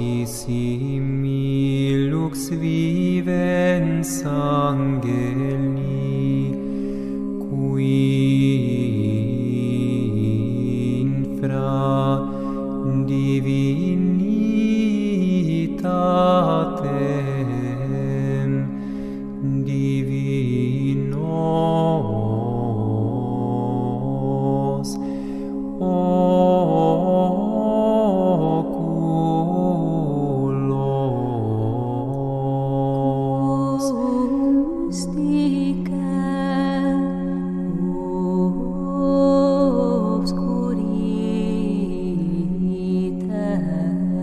sanctissimi lux vivens angeli, qui infra divinitatem divinos oculos obscuritas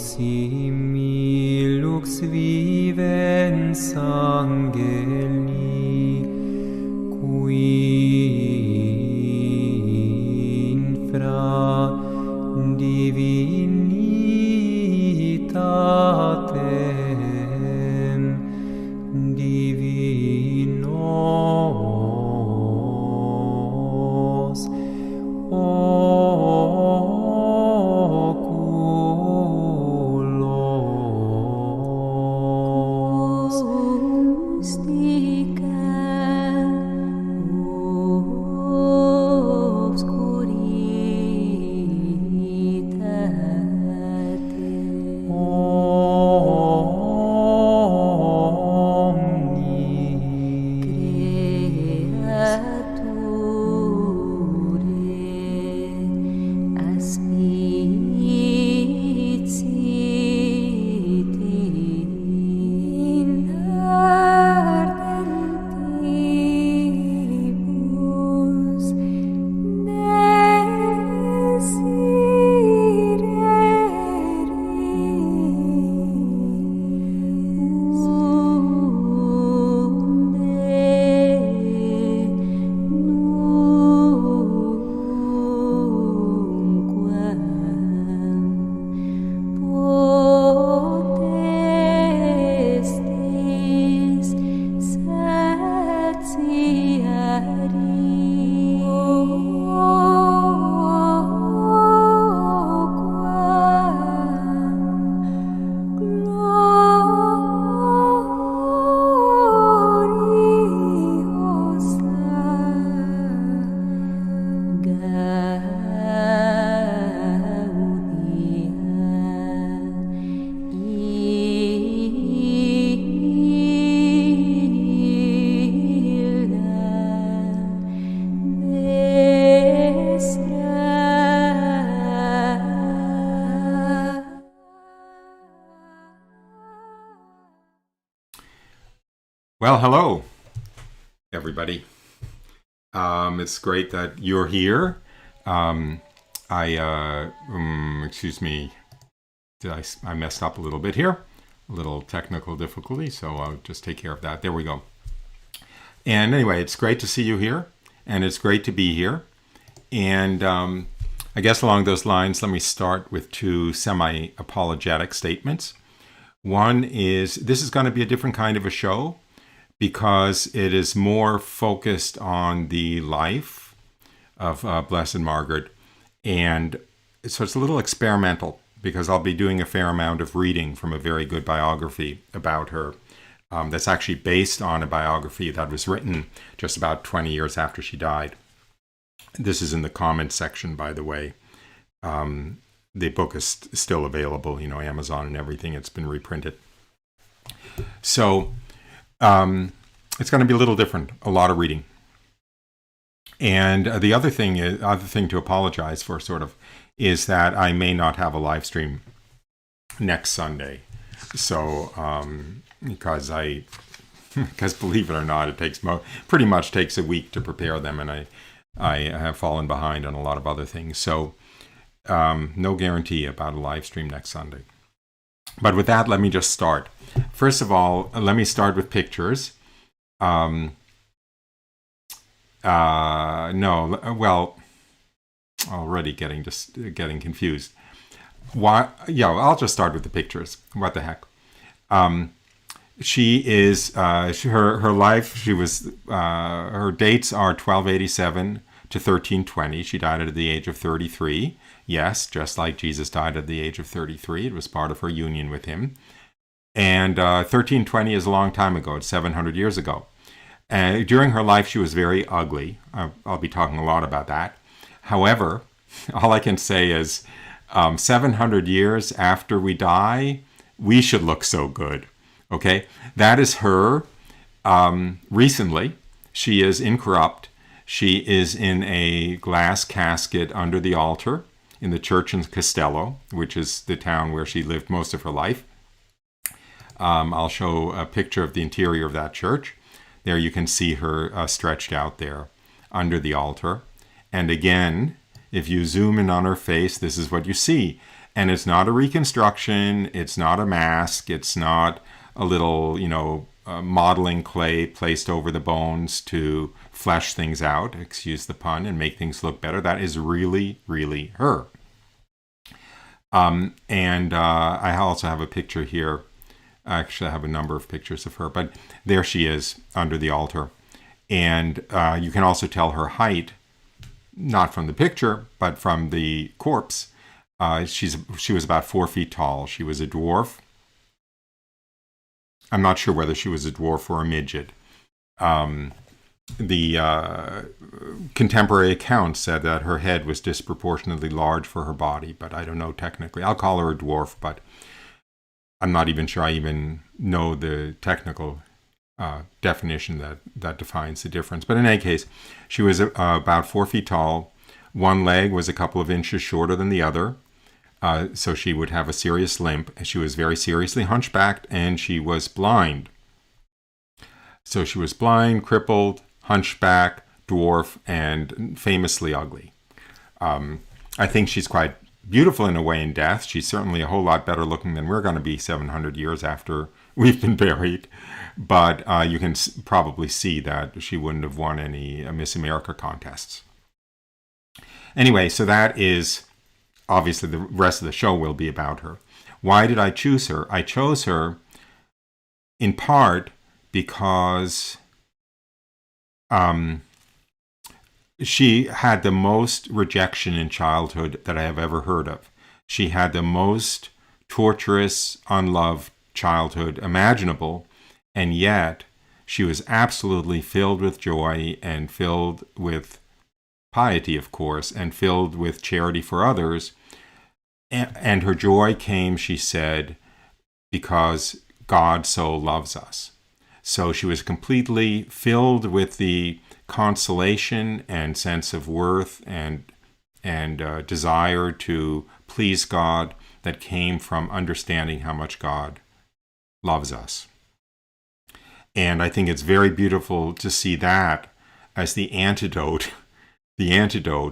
simi lux vivens angeli, qui infra divinitatem divinos oculos Well, hello, everybody. It's great that you're here. Excuse me, I messed up a little bit here, a little technical difficulty, so I'll just take care of that. There we go. And anyway, it's great to see you here, and it's great to be here. And I guess along those lines, let me start with two semi-apologetic statements. One is, this is going to be a different kind of a show, because it is more focused on the life of Blessed Margaret. And so it's a little experimental, because I'll be doing a fair amount of reading from a very good biography about her that's actually based on a biography that was written just about 20 years after she died. This is in the comments section, by the way. The book is still available, Amazon and everything. It's been reprinted. So it's going to be a little different, a lot of reading. And the other thing to apologize for, sort of, is that I may not have a live stream next Sunday. So, because believe it or not, it takes pretty much takes a week to prepare them, and I have fallen behind on a lot of other things. So, no guarantee about a live stream next Sunday. But with that, let me just start. First of all, let me start with pictures. Already getting confused. Why? Yeah, I'll just start with the pictures. What the heck? She is her life. She was her dates are 1287 to 1320. She died at the age of 33. Yes, just like Jesus died at the age of 33. It was part of her union with him. And 1320 is a long time ago. It's 700 years ago. And during her life, she was very ugly. I'll be talking a lot about that. However, all I can say is 700 years after we die, we should look so good. Okay? That is her. Recently, she is incorrupt. She is in a glass casket under the altar in the church in Castello, which is the town where she lived most of her life. I'll show a picture of the interior of that church. There you can see her stretched out there under the altar. And again, if you zoom in on her face, this is what you see. And it's not a reconstruction. It's not a mask. It's not a little, modeling clay placed over the bones to flesh things out, excuse the pun, and make things look better. That is really, really her. And I also have a picture here. Actually, I have a number of pictures of her, but there she is under the altar. And you can also tell her height, not from the picture, but from the corpse. She was about 4 feet tall. She was a dwarf. I'm not sure whether she was a dwarf or a midget. The contemporary account said that her head was disproportionately large for her body, but I don't know technically. I'll call her a dwarf, but I'm not even sure I even know the technical definition that defines the difference. But in any case, she was about 4 feet tall. One leg was a couple of inches shorter than the other. So she would have a serious limp. She was very seriously hunchbacked, and she was blind. So she was blind, crippled, hunchback, dwarf, and famously ugly. I think she's quite beautiful in a way in death. She's certainly a whole lot better looking than we're going to be 700 years after we've been buried. But you can probably see that she wouldn't have won any Miss America contests. Anyway, so that is... Obviously, the rest of the show will be about her. Why did I choose her? I chose her in part because she had the most rejection in childhood that I have ever heard of. She had the most torturous, unloved childhood imaginable, and yet she was absolutely filled with joy and filled with piety, of course, and filled with charity for others. And her joy came, she said, because God so loves us. So she was completely filled with the consolation and sense of worth and desire to please God that came from understanding how much God loves us. And I think it's very beautiful to see that as the antidote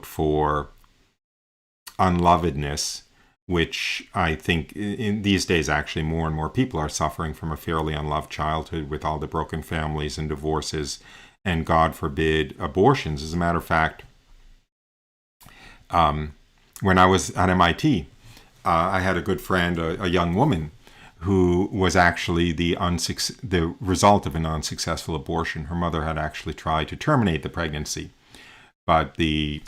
for unlovedness, which I think in these days actually more and more people are suffering from a fairly unloved childhood with all the broken families and divorces and, God forbid, abortions. As a matter of fact, when I was at MIT, I had a good friend, a young woman, who was actually the result of an unsuccessful abortion. Her mother had actually tried to terminate the pregnancy, but the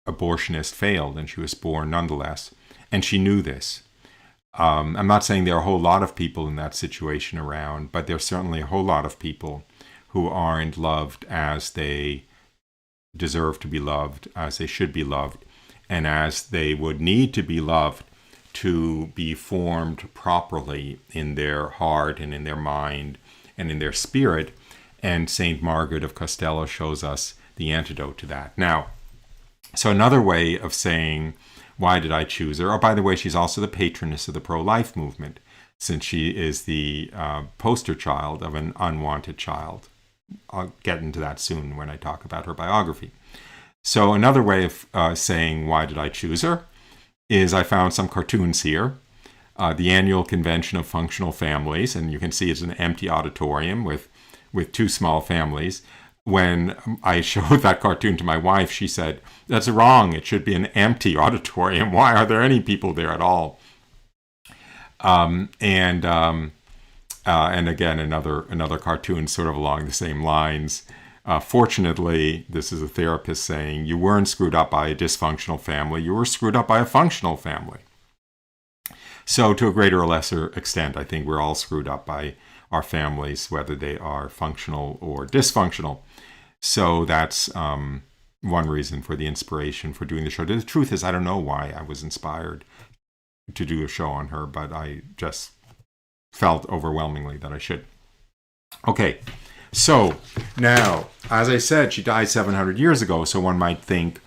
abortionist failed and she was born nonetheless. And she knew this. I'm not saying there are a whole lot of people in that situation around, but there's certainly a whole lot of people who aren't loved as they deserve to be loved, as they should be loved, and as they would need to be loved to be formed properly in their heart and in their mind and in their spirit. And St. Margaret of Castello shows us the antidote to that. Now, so another way of saying, why did I choose her? Oh, by the way, she's also the patroness of the pro-life movement, since she is the poster child of an unwanted child. I'll get into that soon when I talk about her biography. So another way of saying, why did I choose her, is I found some cartoons here. The annual convention of functional families, and you can see it's an empty auditorium with two small families. When I showed that cartoon to my wife, she said, "That's wrong. It should be an empty auditorium. Why are there any people there at all?" And again, another cartoon sort of along the same lines. Fortunately, this is a therapist saying, you weren't screwed up by a dysfunctional family. You were screwed up by a functional family. So to a greater or lesser extent, I think we're all screwed up by our families, whether they are functional or dysfunctional. So that's one reason for the inspiration for doing the show. The truth is, I don't know why I was inspired to do a show on her, but I just felt overwhelmingly that I should. Okay, so now, as I said, she died 700 years ago, so one might think,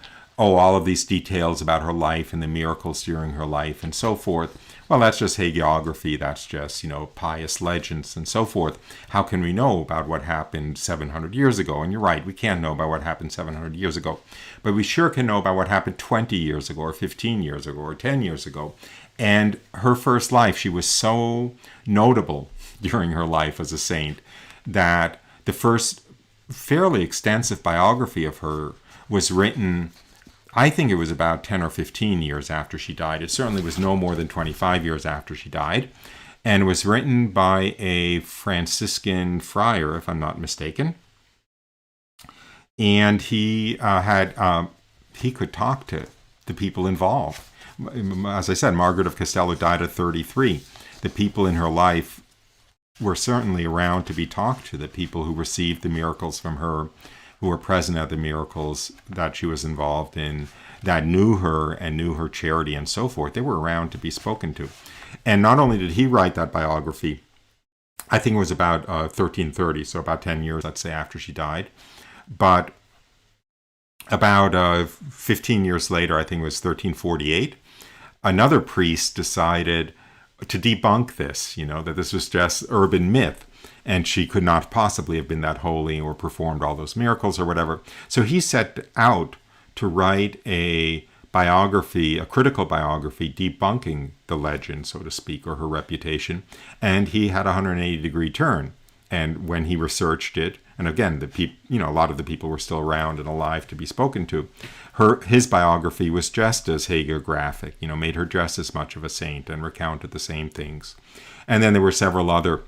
all of these details about her life and the miracles during her life and so forth. Well, that's just hagiography. That's just, pious legends and so forth. How can we know about what happened 700 years ago? And you're right, we can't know about what happened 700 years ago. But we sure can know about what happened 20 years ago or 15 years ago or 10 years ago. And her first life, she was so notable during her life as a saint that the first fairly extensive biography of her was written, I think it was about 10 or 15 years after she died. It certainly was no more than 25 years after she died, and was written by a Franciscan friar, if I'm not mistaken. And he could talk to the people involved. As I said, Margaret of Castello died at 33. The people in her life were certainly around to be talked to, the people who received the miracles from her, who were present at the miracles that she was involved in, that knew her and knew her charity and so forth. They were around to be spoken to. And not only did he write that biography, I think it was about 1330, so about 10 years, let's say, after she died. But about 15 years later, I think it was 1348, another priest decided to debunk this, that this was just urban myth, and she could not possibly have been that holy or performed all those miracles or whatever. So he set out to write a biography, a critical biography, debunking the legend, so to speak, or her reputation. And he had a 180-degree turn. And when he researched it, and again, a lot of the people were still around and alive to be spoken to, his biography was just as hagiographic, made her just as much of a saint and recounted the same things. And then there were several other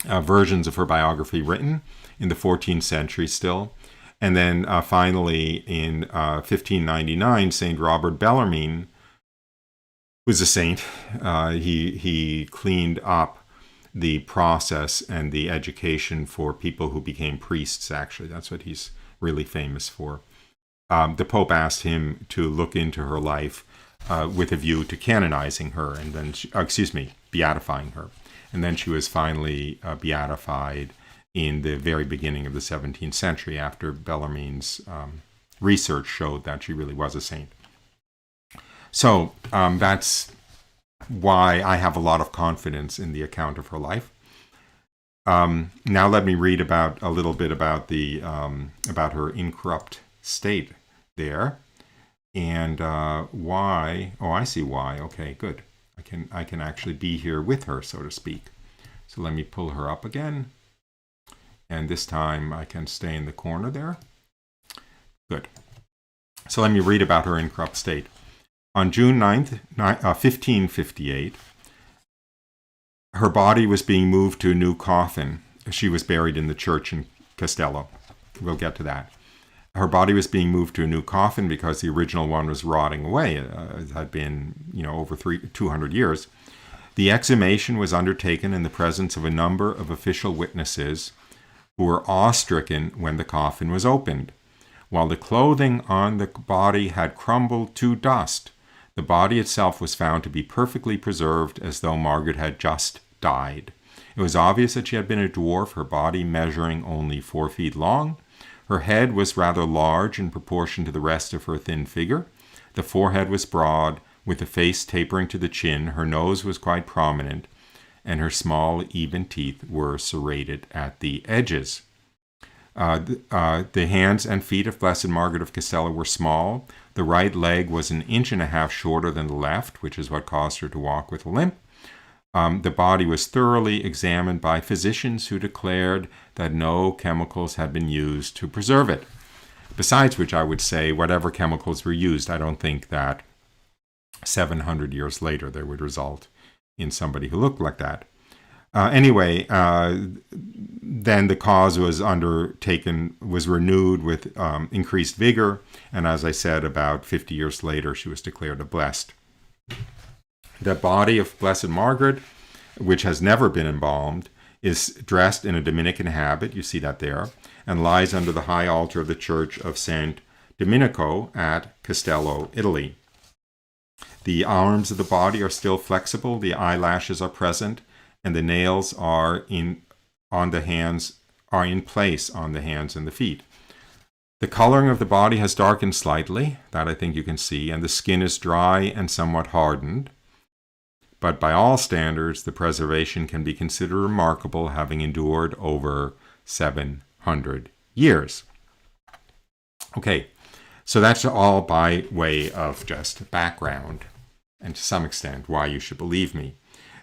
versions of her biography written in the 14th century still. And then finally in 1599, St. Robert Bellarmi was a saint. He cleaned up the process and the education for people who became priests, actually. That's what he's really famous for. The Pope asked him to look into her life with a view to canonizing her, and then, beatifying her. And then she was finally beatified in the very beginning of the 17th century after Bellarmine's research showed that she really was a saint. So that's why I have a lot of confidence in the account of her life. Now let me read a little bit about about her incorrupt state there, and why. Oh, I see why. Okay, good. I can actually be here with her, so to speak. So let me pull her up again, and this time I can stay in the corner there. Good. So let me read about her incorrupt state. On June 9th, 1558, her body was being moved to a new coffin. She was buried in the church in Castello. We'll get to that. Her body was being moved to a new coffin because the original one was rotting away. It had been, over 200 years. The exhumation was undertaken in the presence of a number of official witnesses who were awe-stricken when the coffin was opened. While the clothing on the body had crumbled to dust, the body itself was found to be perfectly preserved, as though Margaret had just died. It was obvious that she had been a dwarf, her body measuring only 4 feet long. Her head was rather large in proportion to the rest of her thin figure. The forehead was broad, with the face tapering to the chin. Her nose was quite prominent, and her small, even teeth were serrated at the edges. The hands and feet of Blessed Margaret of Castello were small. The right leg was 1.5 inches shorter than the left, which is what caused her to walk with a limp. The body was thoroughly examined by physicians who declared that no chemicals had been used to preserve it. Besides which, I would say, whatever chemicals were used, I don't think that 700 years later they would result in somebody who looked like that. Anyway, then the cause was renewed with increased vigor, and as I said, about 50 years later, she was declared a blessed. The body of Blessed Margaret, which has never been embalmed, is dressed in a Dominican habit, you see that there, and lies under the high altar of the Church of San Domenico at Castello, Italy. The arms of the body are still flexible, the eyelashes are present, and the nails are in place on the hands and the feet. The coloring of the body has darkened slightly, that I think you can see, and the skin is dry and somewhat hardened. But by all standards, the preservation can be considered remarkable, having endured over 700 years. Okay, so that's all by way of just background, and to some extent why you should believe me.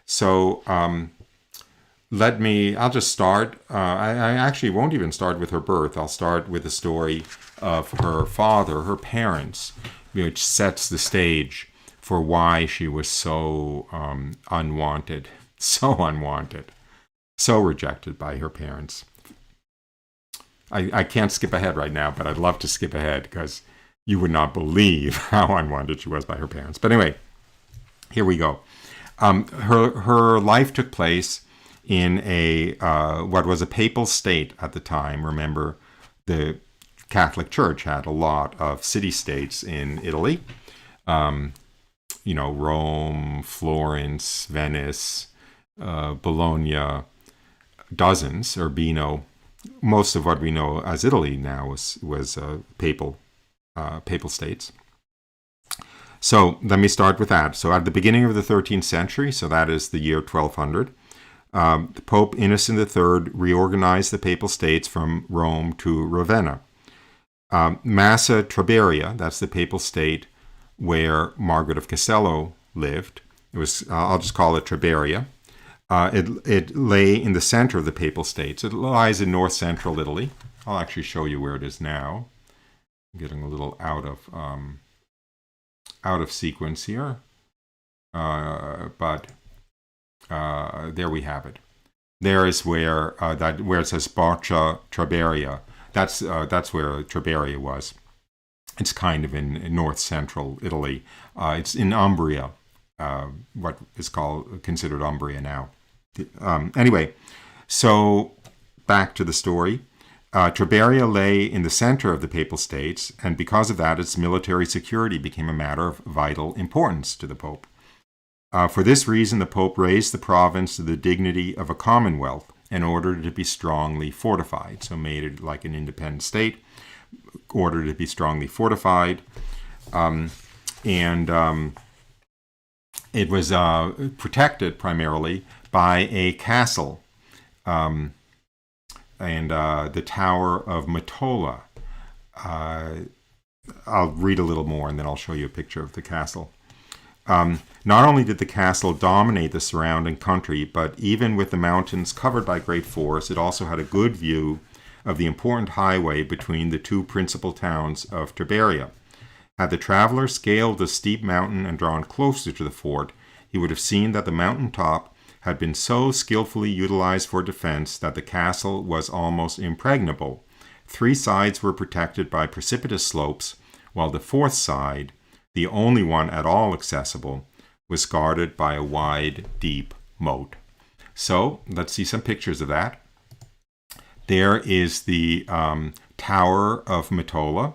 So I'll just start. I actually won't even start with her birth. I'll start with the story of her father, her parents, which sets the stage for why she was so unwanted, so rejected by her parents. I can't skip ahead right now, but I'd love to skip ahead because you would not believe how unwanted she was by her parents. But anyway, here we go. Her life took place in what was a papal state at the time. Remember, the Catholic Church had a lot of city-states in Italy. Rome, Florence, Venice, Bologna, dozens, Urbino. Most of what we know as Italy now was papal states. So let me start with that. So at the beginning of the 13th century, so that is the year 1200, Pope Innocent III reorganized the papal states from Rome to Ravenna. Massa Traberia, that's the papal state where Margaret of Castello lived. It was, I'll just call it Traberia. It lay in the center of the papal states. It lies in north-central Italy. I'll actually show you where it is now. I'm getting a little out of sequence here, but there we have it. There is where it says Borca Traberia. That's where Traberia was. It's kind of in north-central Italy. It's in Umbria, what is considered Umbria now. Anyway, so back to the story. Traberia lay in the center of the papal states, and because of that, its military security became a matter of vital importance to the Pope. For this reason, the Pope raised the province to the dignity of a commonwealth in order to be strongly fortified. So made it like an independent state, ordered to be strongly fortified. It was protected primarily by a castle and the Tower of Mottola. I'll read a little more and then I'll show you a picture of the castle. Not only did the castle dominate the surrounding country, but even with the mountains covered by great forests, it also had a good view of the important highway between the two principal towns of Traberia. Had the traveler scaled the steep mountain and drawn closer to the fort, he would have seen that the mountain top had been so skillfully utilized for defense that the castle was almost impregnable. 3 sides were protected by precipitous slopes, while the 4th side, the only one at all accessible, was guarded by a wide, deep moat. So let's see some pictures of that. There is the Tower of Mottola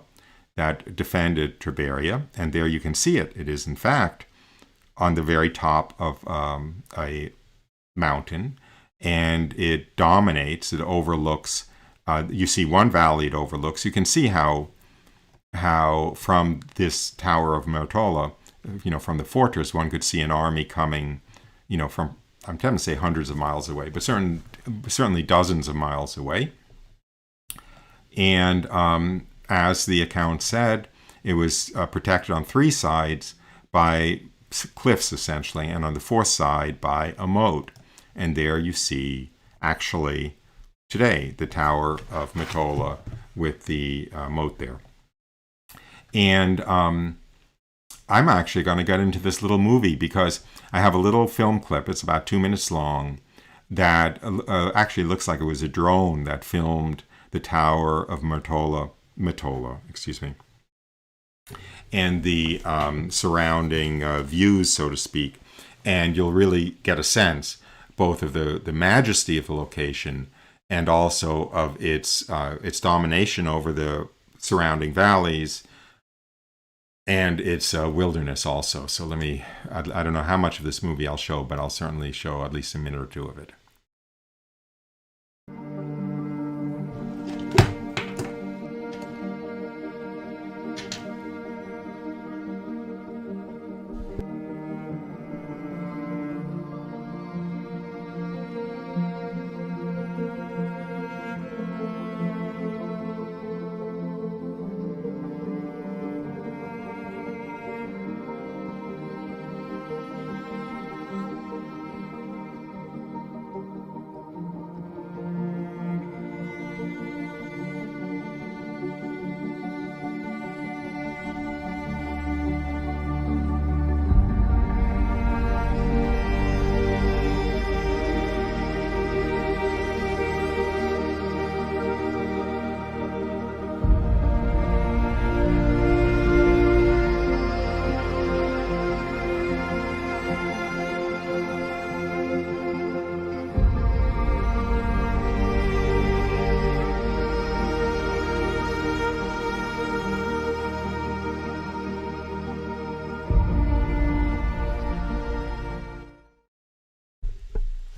that defended Traberia, and there you can see it. It is, in fact, on the very top of a mountain, and it dominates, it overlooks, you see one valley it overlooks. You can see how from this Tower of Mottola, from the fortress, one could see an army coming, from, I'm tempted to say hundreds of miles away, but certainly dozens of miles away. And as the account said, it was protected on 3 sides by cliffs, essentially, and on the 4th side by a moat. And there you see, actually, today, the Tower of Mottola with the moat there. And I'm actually going to get into this little movie because I have a little film clip. It's about 2 minutes long that actually looks like it was a drone that filmed the Tower of Mottola, and the surrounding views, so to speak. And you'll really get a sense both of the majesty of the location and also of its domination over the surrounding valleys and its wilderness also. So I don't know how much of this movie I'll show, but I'll certainly show at least a minute or 2 of it.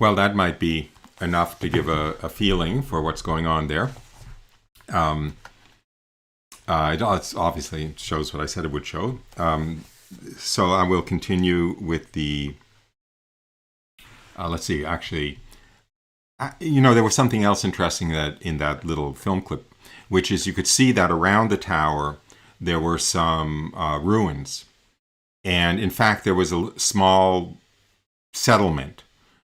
Well, that might be enough to give a feeling for what's going on there. It obviously shows what I said it would show. So I will continue with the, let's see, actually, there was something else interesting in that little film clip, which is you could see that around the tower there were some ruins. And in fact, there was a small settlement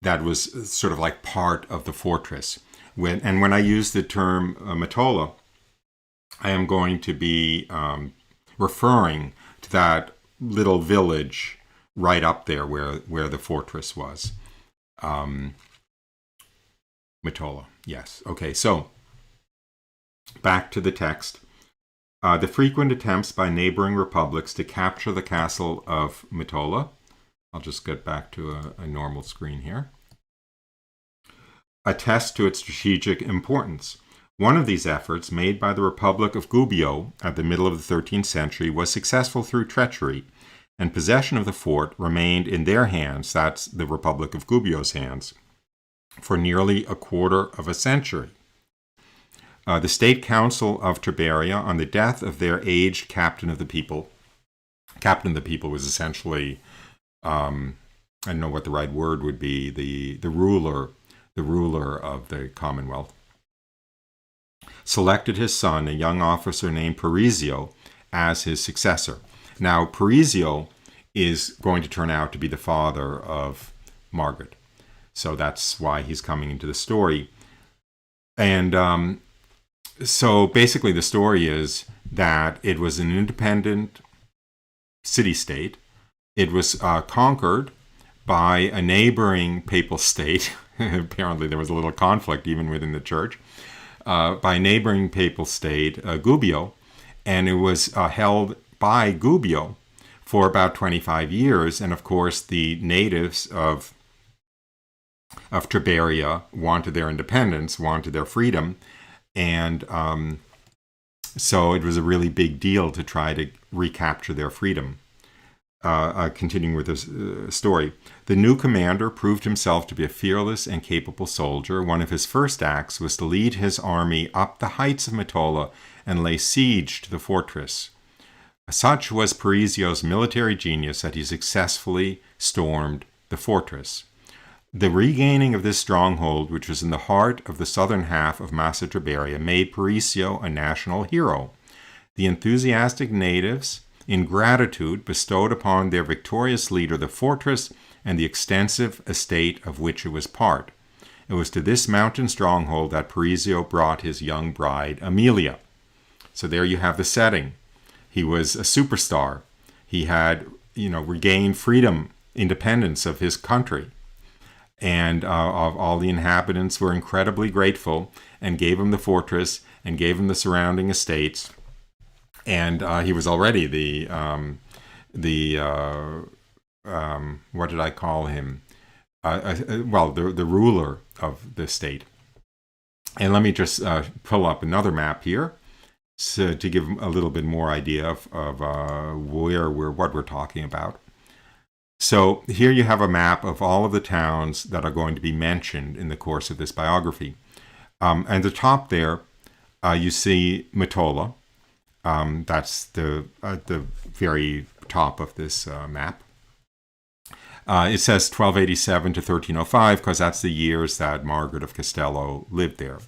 that was sort of like part of the fortress. When I use the term Matola, I am going to be referring to that little village right up there where the fortress was. Matola, yes. Okay, so back to the text. The frequent attempts by neighboring republics to capture the castle of Matola. I'll just get back to a normal screen here. Attest to its strategic importance. One of these efforts, made by the Republic of Gubbio at the middle of the 13th century, was successful through treachery, and possession of the fort remained in their hands, that's the Republic of Gubbio's hands, for nearly a quarter of a century. The State Council of Tiberia, on the death of their aged captain of the people was essentially, I don't know what the right word would be, the ruler of the Commonwealth, selected his son, a young officer named Parisio, as his successor. Now, Parisio is going to turn out to be the father of Margaret. So that's why he's coming into the story. And so basically the story is that it was an independent city-state. It was conquered by a neighboring papal state. Apparently there was a little conflict even within the church. By a neighboring papal state, Gubbio, and it was held by Gubbio for about 25 years. And of course, the natives of Tiberia wanted their independence, wanted their freedom, and so it was a really big deal to try to recapture their freedom. Continuing with this story, the new commander proved himself to be a fearless and capable soldier. One of his first acts was to lead his army up the heights of Matola and lay siege to the fortress. Such was Parisio's military genius that he successfully stormed the fortress. The regaining of this stronghold, which was in the heart of the southern half of Massa Tiberia, made Parisio a national hero. The enthusiastic natives, in gratitude, bestowed upon their victorious leader the fortress and the extensive estate of which it was part. It was to this mountain stronghold that Parisio brought his young bride, Amelia. So there you have the setting. He was a superstar. He had, regained freedom, independence of his country. And all the inhabitants were incredibly grateful and gave him the fortress and gave him the surrounding estates. And he was already what did I call him? The ruler of the state. And let me just pull up another map here to give a little bit more idea of what we're talking about. So here you have a map of all of the towns that are going to be mentioned in the course of this biography. And the top there, you see Matola. That's the very top of this map. It says 1287 to 1305 because that's the years that Margaret of Castello lived there.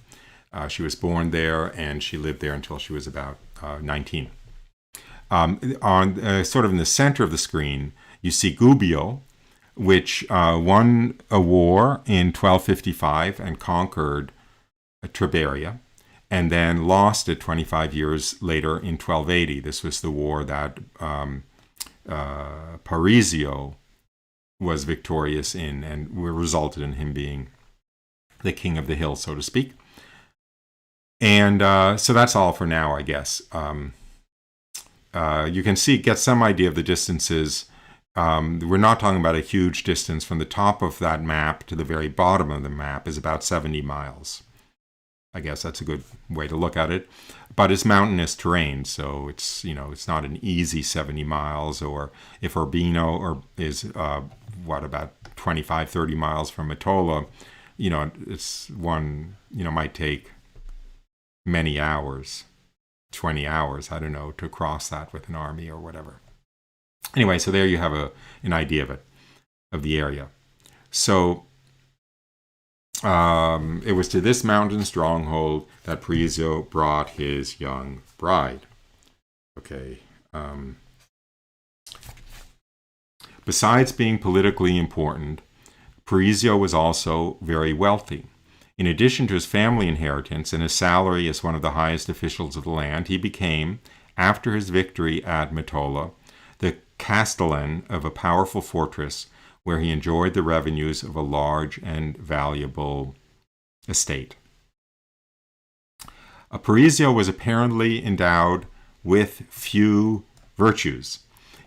She was born there and she lived there until she was about 19. Sort of in the center of the screen, you see Gubbio, which won a war in 1255 and conquered Tiberia, and then lost it 25 years later in 1280. This was the war that Parisio was victorious in and resulted in him being the king of the hill, so to speak. And so that's all for now, I guess. You can get some idea of the distances. We're not talking about a huge distance. From the top of that map to the very bottom of the map is about 70 miles. I guess that's a good way to look at it. But it's mountainous terrain, so it's not an easy 70 miles. Or if Urbino is about 25, 30 miles from Mottola, it's one, might take many hours, 20 hours, I don't know, to cross that with an army or whatever. Anyway, so there you have an idea of the area. So it was to this mountain stronghold that Parisio brought his young bride. Okay. Besides being politically important, Parisio was also very wealthy. In addition to his family inheritance and his salary as one of the highest officials of the land, he became, after his victory at Mottola, the castellan of a powerful fortress where he enjoyed the revenues of a large and valuable estate. Parisio was apparently endowed with few virtues.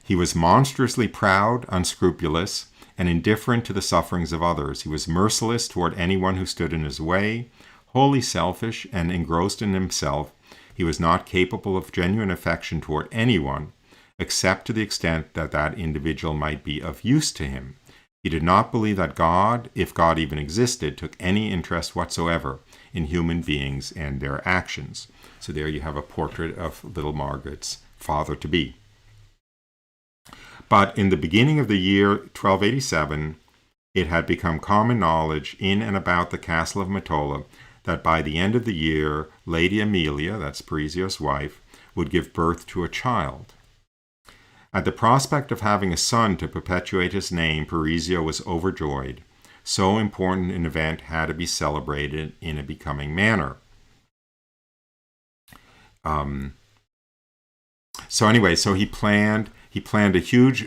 He was monstrously proud, unscrupulous, and indifferent to the sufferings of others. He was merciless toward anyone who stood in his way, wholly selfish and engrossed in himself. He was not capable of genuine affection toward anyone, except to the extent that that individual might be of use to him. He did not believe that God, if God even existed, took any interest whatsoever in human beings and their actions. So there you have a portrait of little Margaret's father-to-be. But in the beginning of the year 1287, it had become common knowledge in and about the castle of Mottola that by the end of the year, Lady Amelia, that's Parisio's wife, would give birth to a child. At the prospect of having a son to perpetuate his name, Parisio was overjoyed. So important an event had to be celebrated in a becoming manner. So he planned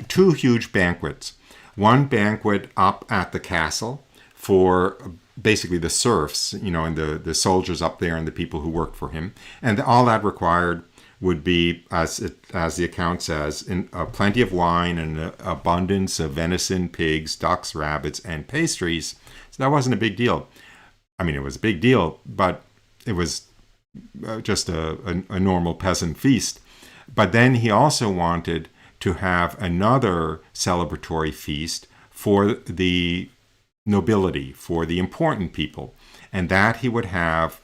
two huge banquets. One banquet up at the castle for basically the serfs, and the soldiers up there and the people who worked for him. And all that required would be, as the account says, plenty of wine and an abundance of venison, pigs, ducks, rabbits, and pastries. So that wasn't a big deal. I mean, it was a big deal, but it was just a normal peasant feast. But then he also wanted to have another celebratory feast for the nobility, for the important people. And that he would have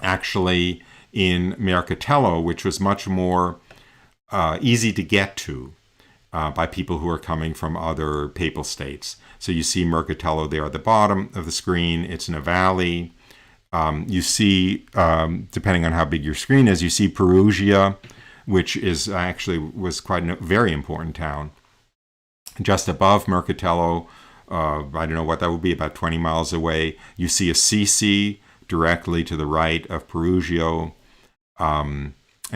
actually in Mercatello, which was much more easy to get to by people who are coming from other papal states. So you see Mercatello there at the bottom of the screen. It's in a valley. You see, depending on how big your screen is, you see Perugia, which was quite a very important town. Just above Mercatello, I don't know what that would be, about 20 miles away, you see Assisi directly to the right of Perugio, and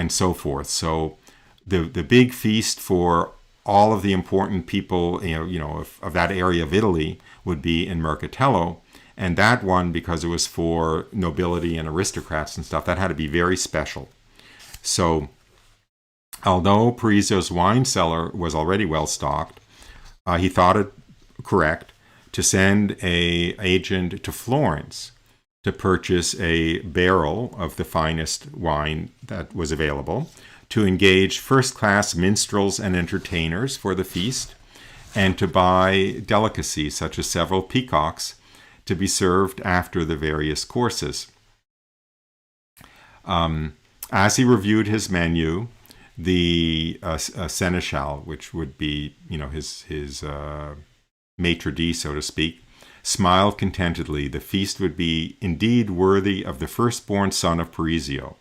so forth. So the big feast for all of the important people, of that area of Italy would be in Mercatello. And that one, because it was for nobility and aristocrats and stuff, that had to be very special. So although Parisio's wine cellar was already well stocked, he thought it correct to send an agent to Florence to purchase a barrel of the finest wine that was available, to engage first-class minstrels and entertainers for the feast, and to buy delicacies such as several peacocks to be served after the various courses. As he reviewed his menu, the seneschal, which would be, his maitre d', so to speak, smiled contentedly. The feast would be indeed worthy of the firstborn son of Parisio.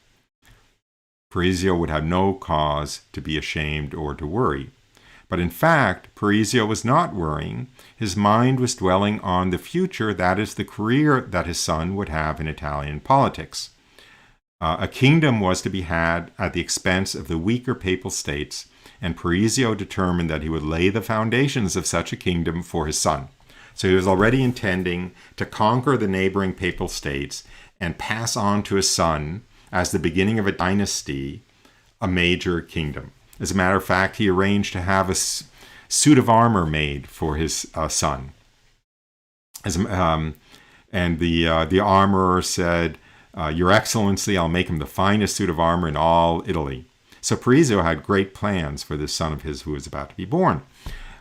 Parisio would have no cause to be ashamed or to worry. But in fact, Parisio was not worrying. His mind was dwelling on the future, that is, the career that his son would have in Italian politics. A kingdom was to be had at the expense of the weaker papal states, and Parisio determined that he would lay the foundations of such a kingdom for his son. So he was already intending to conquer the neighboring papal states and pass on to his son, as the beginning of a dynasty, a major kingdom. As a matter of fact, he arranged to have a suit of armor made for his son. And the armorer said, "Your Excellency, I'll make him the finest suit of armor in all Italy." So Parisio had great plans for this son of his who was about to be born.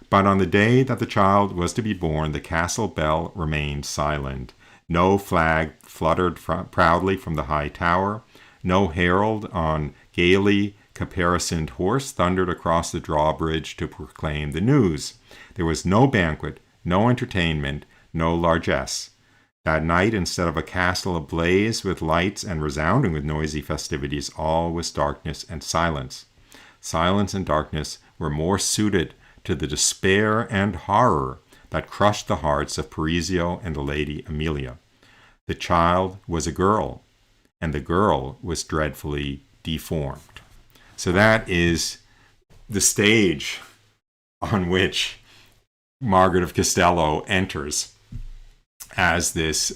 But on the day that the child was to be born, the castle bell remained silent. No flag fluttered proudly from the high tower. No herald on gaily caparisoned horse thundered across the drawbridge to proclaim the news. There was no banquet, no entertainment, no largesse. That night, instead of a castle ablaze with lights and resounding with noisy festivities, all was darkness and silence. Silence and darkness were more suited to the despair and horror that crushed the hearts of Parisio and the Lady Amelia. The child was a girl, and the girl was dreadfully deformed. So that is the stage on which Margaret of Castello enters as this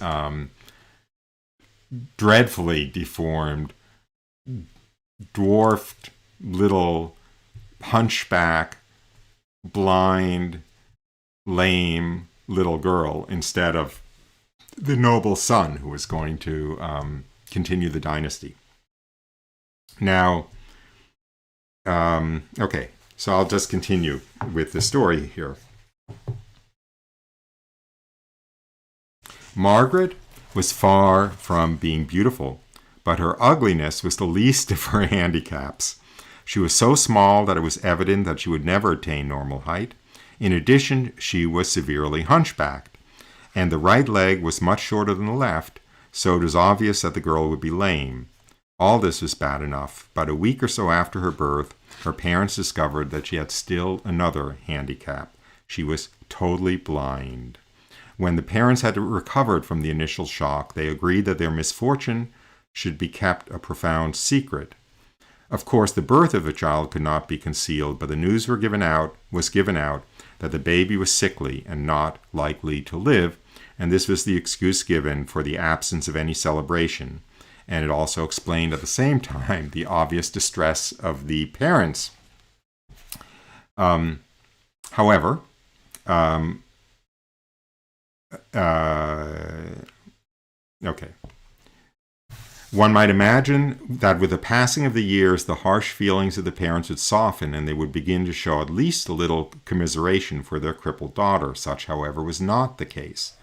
dreadfully deformed, dwarfed little hunchback, blind, lame little girl instead of the noble son who was going to continue the dynasty. Now, okay, so I'll just continue with the story here. Margaret was far from being beautiful, but her ugliness was the least of her handicaps. She was so small that it was evident that she would never attain normal height. In addition, she was severely hunchbacked, and the right leg was much shorter than the left, so it was obvious that the girl would be lame. All this was bad enough, but a week or so after her birth, her parents discovered that she had still another handicap. She was totally blind. When the parents had recovered from the initial shock, they agreed that their misfortune should be kept a profound secret. Of course, the birth of the child could not be concealed, but the news was given out that the baby was sickly and not likely to live, and this was the excuse given for the absence of any celebration. And it also explained at the same time the obvious distress of the parents. However, okay. One might imagine that with the passing of the years, the harsh feelings of the parents would soften and they would begin to show at least a little commiseration for their crippled daughter. Such, however, was not the case.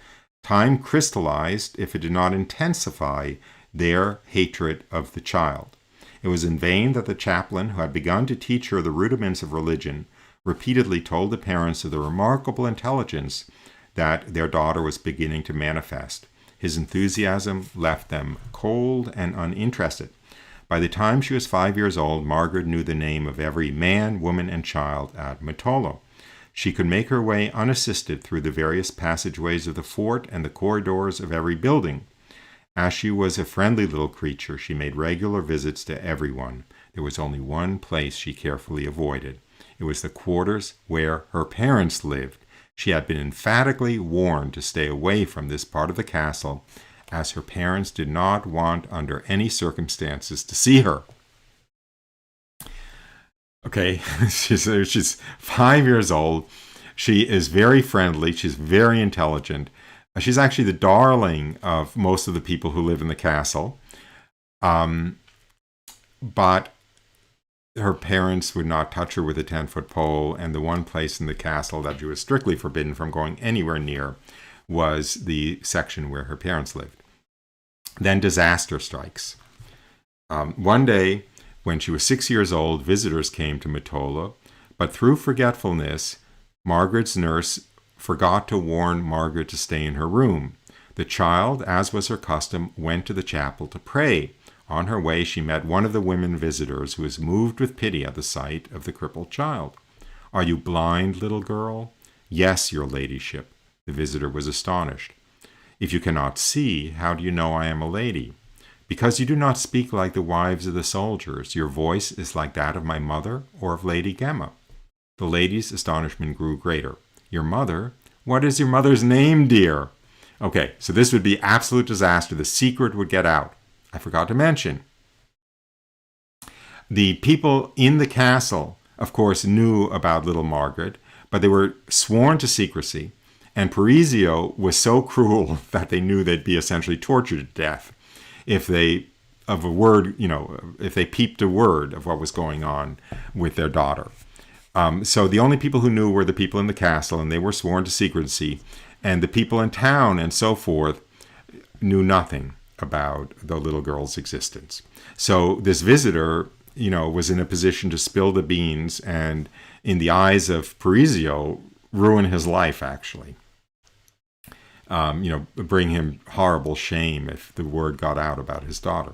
Time crystallized, if it did not intensify, their hatred of the child. It was in vain that the chaplain, who had begun to teach her the rudiments of religion, repeatedly told the parents of the remarkable intelligence that their daughter was beginning to manifest. His enthusiasm left them cold and uninterested. By the time she was 5 years old, Margaret knew the name of every man, woman, and child at Metolo. She could make her way unassisted through the various passageways of the fort and the corridors of every building. As she was a friendly little creature, she made regular visits to everyone. There was only one place she carefully avoided. It was the quarters where her parents lived. She had been emphatically warned to stay away from this part of the castle, as her parents did not want under any circumstances to see her. Okay, she's 5 years old. She is very friendly. She's very intelligent. She's actually the darling of most of the people who live in the castle. But her parents would not touch her with a 10-foot pole, and the one place in the castle that she was strictly forbidden from going anywhere near was the section where her parents lived. Then disaster strikes. One day, when she was 6 years old, visitors came to Metolo, but through forgetfulness, Margaret's nurse forgot to warn Margaret to stay in her room. The child, as was her custom, went to the chapel to pray. On her way, she met one of the women visitors who was moved with pity at the sight of the crippled child. "Are you blind, little girl?" "Yes, your ladyship." The visitor was astonished. "If you cannot see, how do you know I am a lady?" "Because you do not speak like the wives of the soldiers. Your voice is like that of my mother or of Lady Gemma." The lady's astonishment grew greater. "Your mother? What is your mother's name, dear?" Okay, so this would be absolute disaster. The secret would get out. I forgot to mention, the people in the castle, of course, knew about little Margaret, but they were sworn to secrecy, and Parisio was so cruel that they knew they'd be essentially tortured to death if they peeped a word of what was going on with their daughter. So the only people who knew were the people in the castle, and they were sworn to secrecy. And the people in town and so forth knew nothing about the little girl's existence. So this visitor, was in a position to spill the beans and, in the eyes of Parisio, ruin his life, actually. Bring him horrible shame if the word got out about his daughter.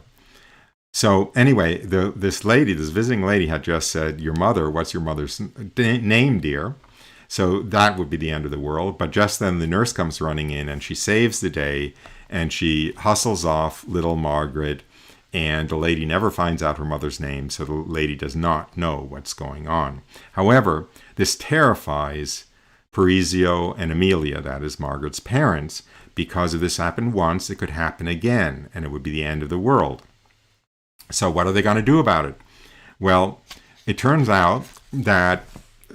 So anyway, this visiting lady had just said, "Your mother, what's your mother's name, dear?" So that would be the end of the world. But just then the nurse comes running in and she saves the day, and she hustles off little Margaret, and the lady never finds out her mother's name, so the lady does not know what's going on. However, this terrifies Parisio and Amelia, that is Margaret's parents, because if this happened once, it could happen again, and it would be the end of the world. So what are they going to do about it? Well, it turns out that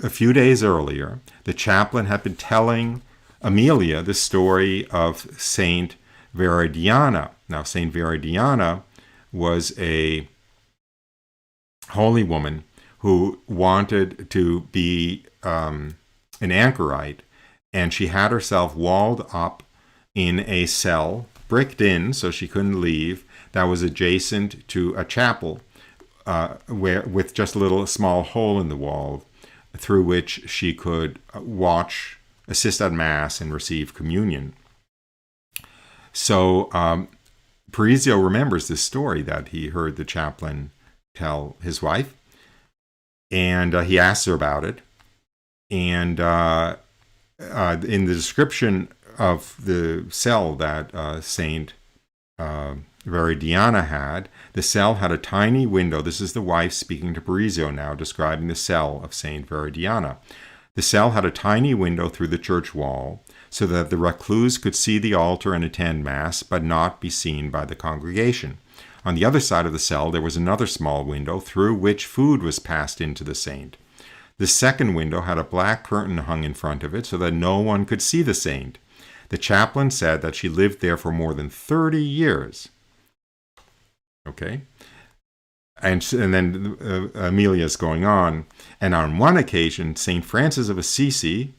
a few days earlier, the chaplain had been telling Amelia the story of Saint Viradiana. Now, Saint Viradiana was a holy woman who wanted to be an anchorite, and she had herself walled up in a cell, bricked in so she couldn't leave, that was adjacent to a chapel with just a little small hole in the wall through which she could assist at Mass, and receive communion. So Parisio remembers this story that he heard the chaplain tell his wife, and he asks her about it. And in the description of the cell that Saint Viradiana had, the cell had a tiny window. This is the wife speaking to Parisio now, describing the cell of Saint Viradiana. The cell had a tiny window through the church wall, so that the recluse could see the altar and attend Mass, but not be seen by the congregation. On the other side of the cell, there was another small window through which food was passed into the saint. The second window had a black curtain hung in front of it, so that no one could see the saint. The chaplain said that she lived there for more than 30 years. Okay? And then Amelia's going on. And on one occasion, St. Francis of Assisi,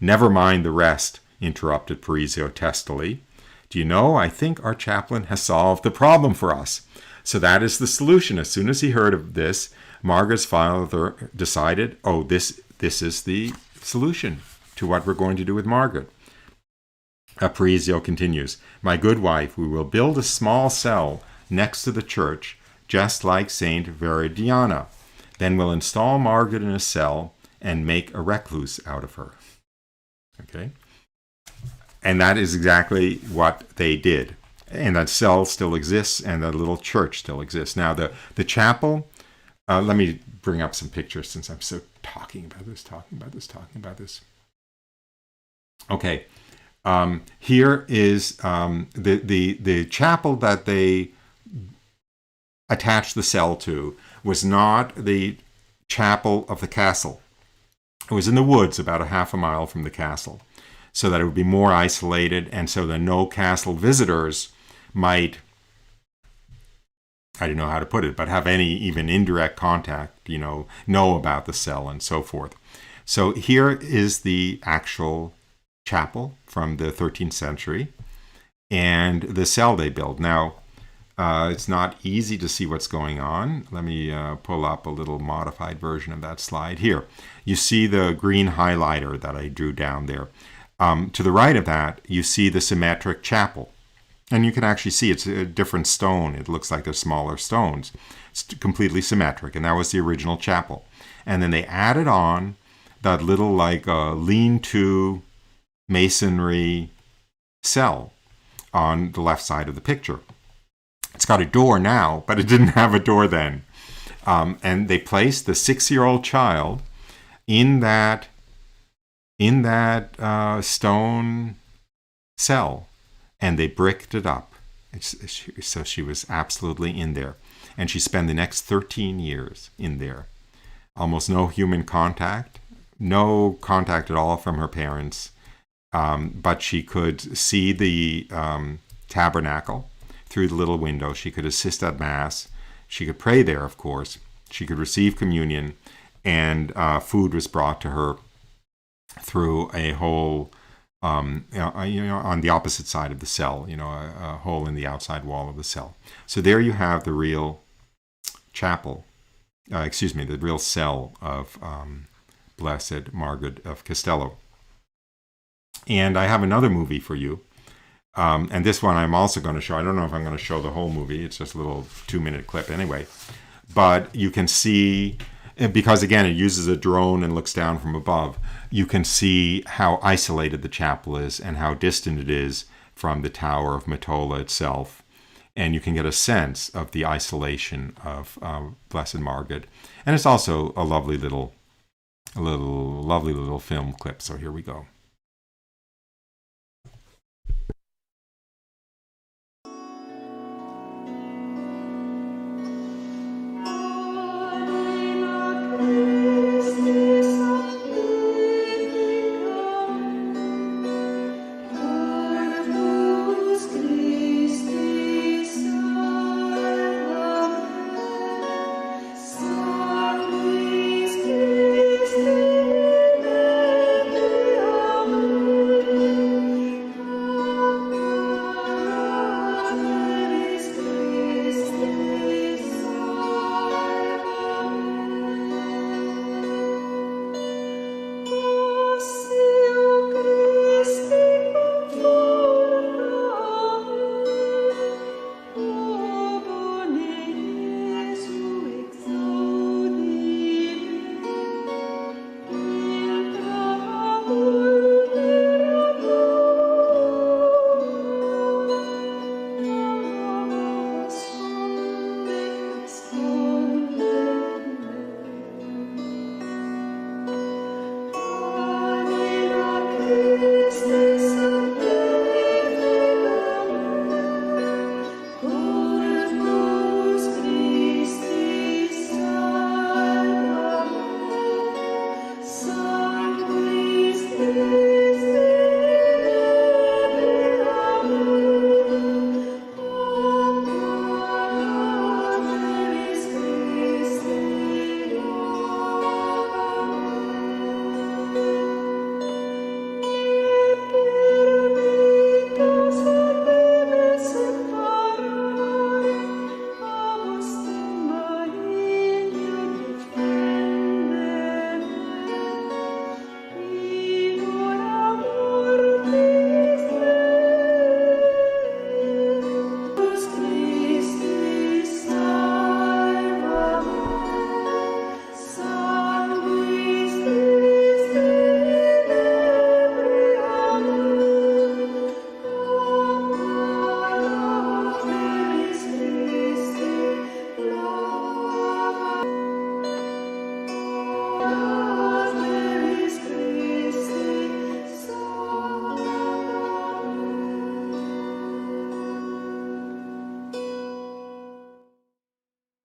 never mind the rest, interrupted Parisio testily. Do you know, I think our chaplain has solved the problem for us. So that is the solution. As soon as he heard of this, Margaret's father decided, this is the solution to what we're going to do with Margaret. Parisio continues, "My good wife, we will build a small cell next to the church, just like Saint Viradiana. Then we'll install Margaret in a cell and make a recluse out of her." Okay? And that is exactly what they did. And that cell still exists, and that little church still exists. Now, the chapel, let me bring up some pictures since I'm so talking about this. Okay. Here is the chapel that they attached the cell to was not the chapel of the castle. It was in the woods about a half a mile from the castle, so that it would be more isolated, and so that no castle visitors might, I don't know how to put it, but have any even indirect contact, know about the cell and so forth. So here is the actual chapel from the 13th century and the cell they built. Now, it's not easy to see what's going on. Let me pull up a little modified version of that slide. Here, you see the green highlighter that I drew down there. To the right of that, you see the Symmetric Chapel. And you can actually see it's a different stone. It looks like they're smaller stones. It's completely symmetric, and that was the original chapel. And then they added on that little lean-to masonry cell on the left side of the picture. It's got a door now, but it didn't have a door then. And they placed the 6-year-old child in that stone cell, and they bricked it up. So she was absolutely in there. And she spent the next 13 years in there. Almost no human contact, no contact at all from her parents. But she could see the tabernacle through the little window. She could assist at Mass. She could pray there, of course. She could receive communion. and food was brought to her through a hole, on the opposite side of the cell, a hole in the outside wall of the cell. So there you have the real chapel, the real cell of Blessed Margaret of Castello. And I have another movie for you. And this one I'm also going to show. I don't know if I'm going to show the whole movie. It's just a little 2-minute clip anyway. But you can see, because again, it uses a drone and looks down from above, you can see how isolated the chapel is and how distant it is from the Tower of Mottola itself. And you can get a sense of the isolation of Blessed Margaret. And it's also a lovely little film clip. So here we go.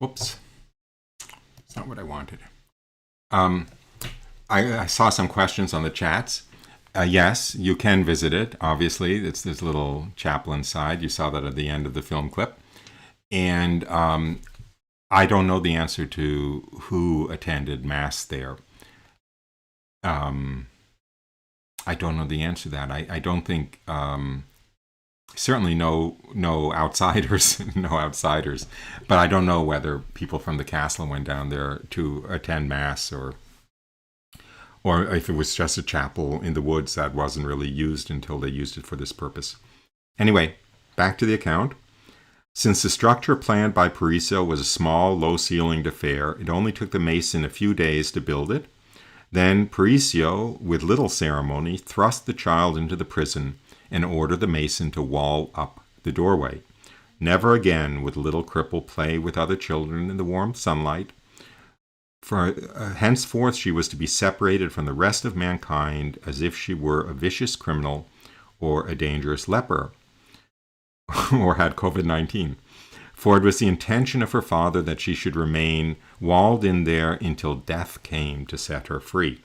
Whoops. That's not what I wanted. I saw some questions on the chats. Yes, you can visit it. Obviously, it's this little chapel inside. You saw that at the end of the film clip. And I don't know the answer to who attended Mass there. I don't know the answer to that. I don't think... certainly no outsiders, no outsiders. But I don't know whether people from the castle went down there to attend Mass or if it was just a chapel in the woods that wasn't really used until they used it for this purpose. Anyway, back to the account. Since the structure planned by Parisio was a small, low-ceilinged affair, it only took the mason a few days to build it. Then Parisio, with little ceremony, thrust the child into the prison and ordered the mason to wall up the doorway. Never again would little cripple play with other children in the warm sunlight. For henceforth she was to be separated from the rest of mankind as if she were a vicious criminal or a dangerous leper, or had COVID-19. For it was the intention of her father that she should remain walled in there until death came to set her free.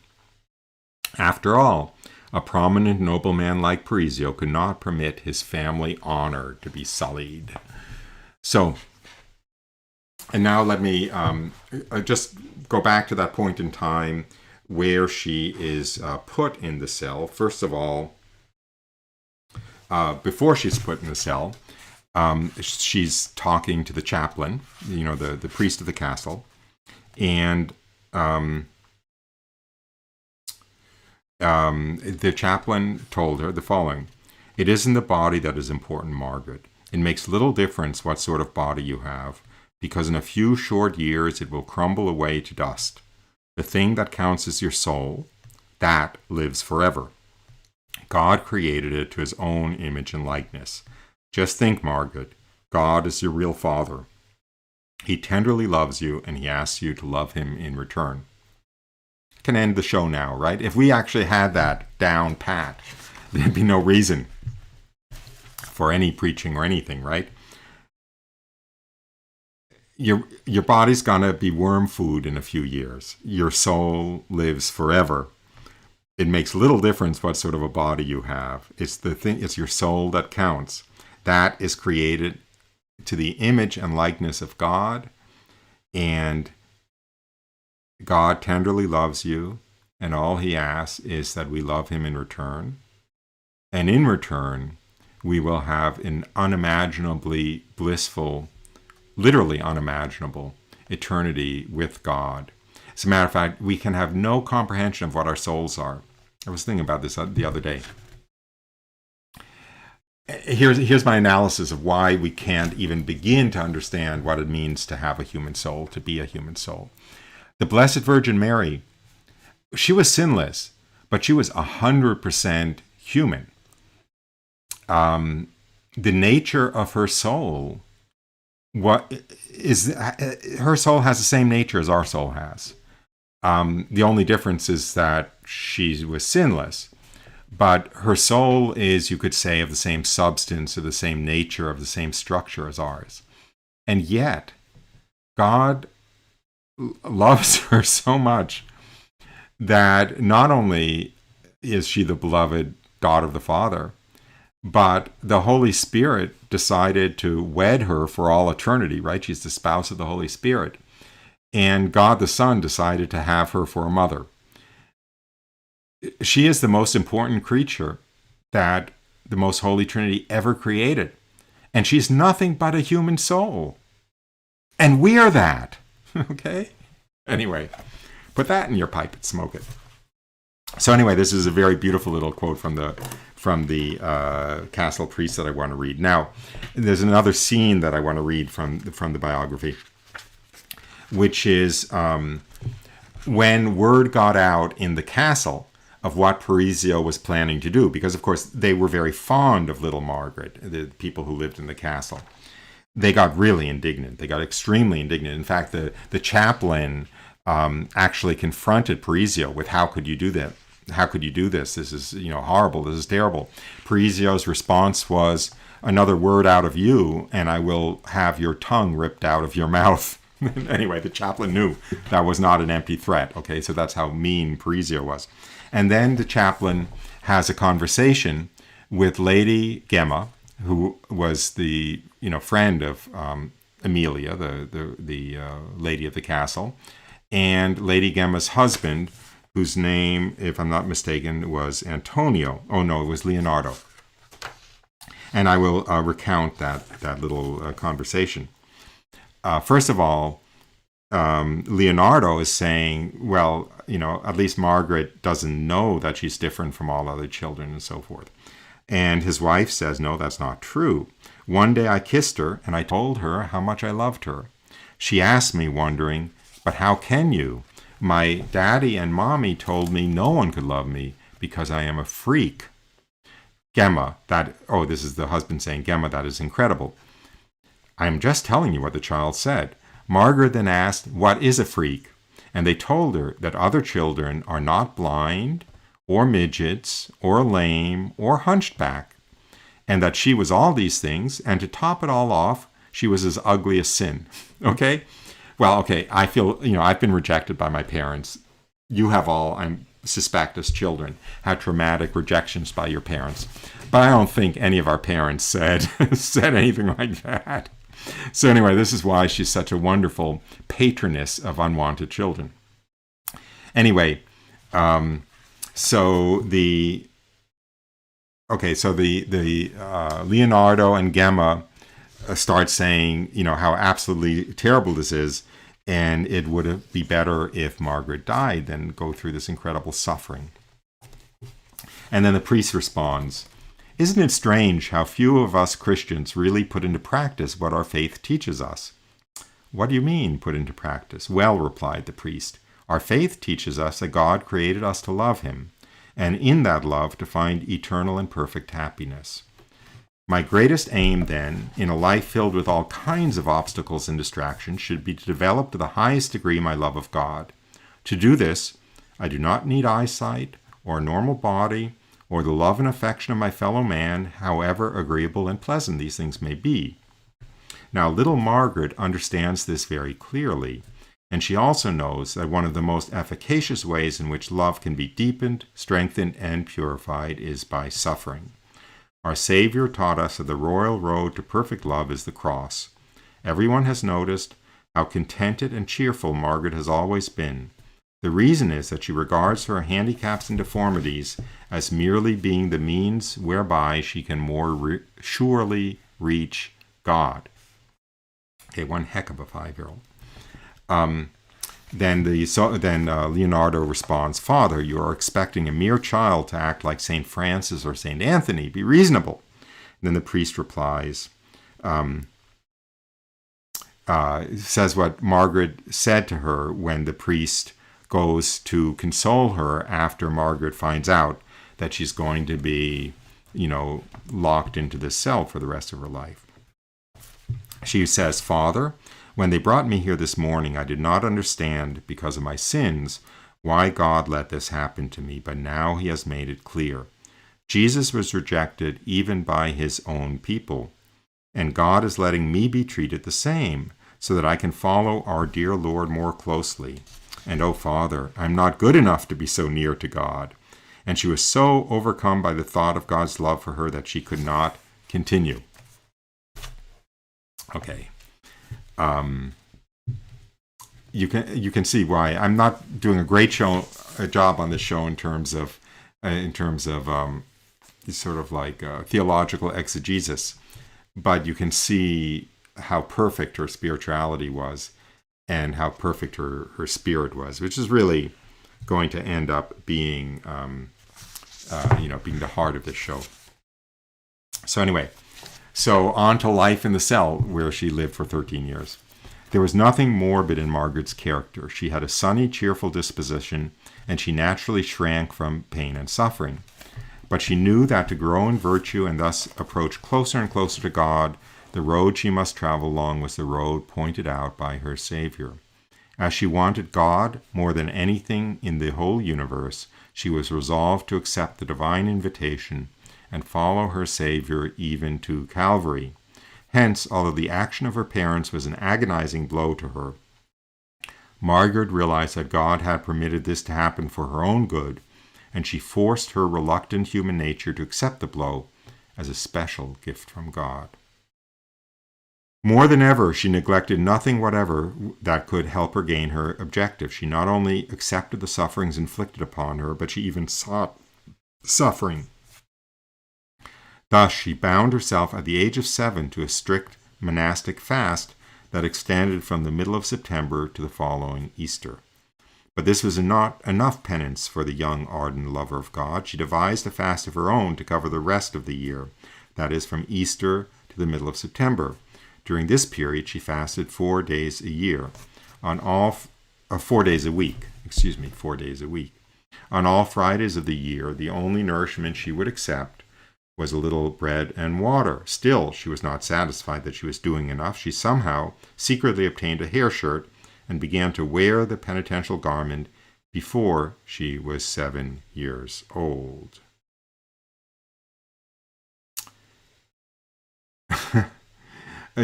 After all, a prominent nobleman like Parisio could not permit his family honor to be sullied. So, And now let me just go back to that point in time where she is put in the cell. First of all, before she's put in the cell, she's talking to the chaplain, the priest of the castle, and the chaplain told her the following: "It isn't the body that is important, Margaret. It makes little difference what sort of body you have, because in a few short years it will crumble away to dust. The thing that counts is your soul. That lives forever. God created it to his own image and likeness. Just think, Margaret, God is your real father. He tenderly loves you, and he asks you to love him in return." Can end the show now, right? If we actually had that down pat, there'd be no reason for any preaching or anything, right? Your body's gonna be worm food in a few years. Your soul lives forever. It makes little difference what sort of a body you have. It's your soul that counts. That is created to the image and likeness of God, and God tenderly loves you, and all he asks is that we love him in return. And in return, we will have an unimaginably blissful, literally unimaginable, eternity with God. As a matter of fact, we can have no comprehension of what our souls are. I was thinking about this the other day. Here's my analysis of why we can't even begin to understand what it means to have a human soul, to be a human soul. The Blessed Virgin Mary, she was sinless, but she was 100% human. The nature of her soul, her soul has the same nature as our soul has. The only difference is that she was sinless, but her soul is, you could say, of the same substance, or the same nature, of the same structure as ours. And yet, God loves her so much that not only is she the beloved daughter of the Father, but the Holy Spirit decided to wed her for all eternity, right? She's the spouse of the Holy Spirit. And God the Son decided to have her for a mother. She is the most important creature that the Most Holy Trinity ever created. And she's nothing but a human soul. And we are that. Okay? Anyway, put that in your pipe and smoke it. So anyway, this is a very beautiful little quote from the castle priest that I want to read. Now, there's another scene that I want to read from the biography, which is when word got out in the castle of what Parisio was planning to do, because of course they were very fond of little Margaret, the people who lived in the castle. They got really indignant. They got extremely indignant. In fact, the chaplain actually confronted Parisio with, "How could you do that? How could you do this? This is horrible. This is terrible." Parisio's response was, "Another word out of you, and I will have your tongue ripped out of your mouth." Anyway, the chaplain knew that was not an empty threat. Okay, so that's how mean Parisio was. And then the chaplain has a conversation with Lady Gemma, who was the friend of Amelia, the lady of the castle, and Lady Gemma's husband, whose name, if I'm not mistaken, was Antonio. Oh no, it was Leonardo. And I will recount that little conversation. First of all, Leonardo is saying, well, at least Margaret doesn't know that she's different from all other children and so forth. And his wife says, "No, that's not true. One day I kissed her and I told her how much I loved her. She asked me, wondering, 'But how can you? My daddy and mommy told me no one could love me because I am a freak.'" Gemma, this is the husband saying, "Gemma, that is incredible." "I am just telling you what the child said." Margaret then asked, "What is a freak?" And they told her that other children are not blind, or midgets, or lame, or hunchback, and that she was all these things, and to top it all off, she was as ugly as sin. Okay? Well, okay, I feel, I've been rejected by my parents. You have all, I suspect, as children, had traumatic rejections by your parents. But I don't think any of our parents said anything like that. So anyway, this is why she's such a wonderful patroness of unwanted children. Anyway, so the Leonardo and Gemma start saying, how absolutely terrible this is, and it would be better if Margaret died than go through this incredible suffering. And then the priest responds, "Isn't it strange how few of us Christians really put into practice what our faith teaches us?" "What do you mean, put into practice?" "Well," replied the priest, "our faith teaches us that God created us to love him, and in that love to find eternal and perfect happiness. My greatest aim, then, in a life filled with all kinds of obstacles and distractions, should be to develop to the highest degree my love of God. To do this, I do not need eyesight, or a normal body, or the love and affection of my fellow man, however agreeable and pleasant these things may be." Now, little Margaret understands this very clearly, and she also knows that one of the most efficacious ways in which love can be deepened, strengthened, and purified is by suffering. Our Savior taught us that the royal road to perfect love is the cross. Everyone has noticed how contented and cheerful Margaret has always been. The reason is that she regards her handicaps and deformities as merely being the means whereby she can more surely reach God. Okay, one heck of a 5-year-old. Then Leonardo responds, "Father, you are expecting a mere child to act like St. Francis or St. Anthony. Be reasonable." And then the priest replies, says what Margaret said to her when the priest goes to console her after Margaret finds out that she's going to be, locked into this cell for the rest of her life. She says, "Father, when they brought me here this morning, I did not understand, because of my sins, why God let this happen to me, but now he has made it clear. Jesus was rejected even by his own people, and God is letting me be treated the same, so that I can follow our dear Lord more closely. And oh, Father, I'm not good enough to be so near to God." And she was so overcome by the thought of God's love for her that she could not continue. Okay. You can see why I'm not doing a great job on this show in terms of sort of like theological exegesis, but you can see how perfect her spirituality was and how perfect her spirit was, which is really going to end up being being the heart of this show. So anyway, on to life in the cell where she lived for 13 years. There was nothing morbid in Margaret's character. She had a sunny, cheerful disposition, and she naturally shrank from pain and suffering. But she knew that to grow in virtue and thus approach closer and closer to God, the road she must travel along was the road pointed out by her Savior. As she wanted God more than anything in the whole universe, she was resolved to accept the divine invitation and follow her Savior even to Calvary. Hence, although the action of her parents was an agonizing blow to her, Margaret realized that God had permitted this to happen for her own good, and she forced her reluctant human nature to accept the blow as a special gift from God. More than ever, she neglected nothing whatever that could help her gain her objective. She not only accepted the sufferings inflicted upon her, but she even sought suffering. Thus, she bound herself at the age of 7 to a strict monastic fast that extended from the middle of September to the following Easter. But this was not enough penance for the young, ardent lover of God. She devised a fast of her own to cover the rest of the year, that is, from Easter to the middle of September. During this period, she fasted 4 days a year, 4 days a week. 4 days a week. On all Fridays of the year, the only nourishment she would accept was a little bread and water. Still, she was not satisfied that she was doing enough. She somehow secretly obtained a hair shirt and began to wear the penitential garment before she was 7 years old.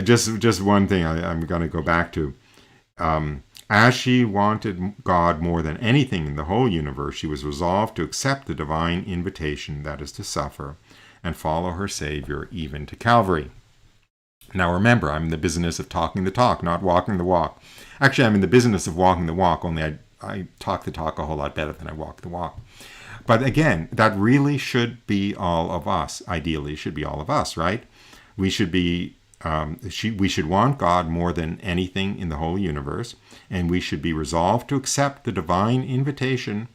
Just one thing I'm going to go back to. As she wanted God more than anything in the whole universe, she was resolved to accept the divine invitation, that is to suffer, and follow her Savior even to Calvary. Now remember, I'm in the business of talking the talk, not walking the walk. Actually, I'm in the business of walking the walk, only I talk the talk a whole lot better than I walk the walk. But again, that really should be all of us. Ideally, it should be all of us, right? We should be, we should want God more than anything in the whole universe, and we should be resolved to accept the divine invitation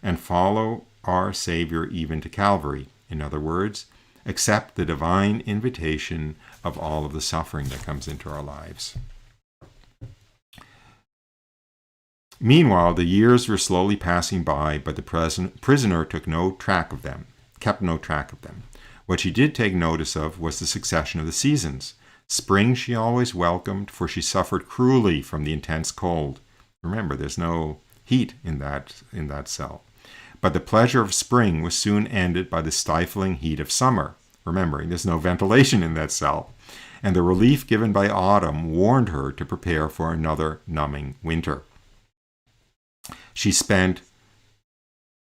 and follow our Savior even to Calvary. In other words, accept the divine invitation of all of the suffering that comes into our lives. Meanwhile, the years were slowly passing by, but the prisoner took no track of them, kept no track of them. What she did take notice of was the succession of the seasons. Spring she always welcomed, for she suffered cruelly from the intense cold. Remember, there's no heat in that cell. But the pleasure of spring was soon ended by the stifling heat of summer. Remembering, there's no ventilation in that cell. And the relief given by autumn warned her to prepare for another numbing winter. She spent,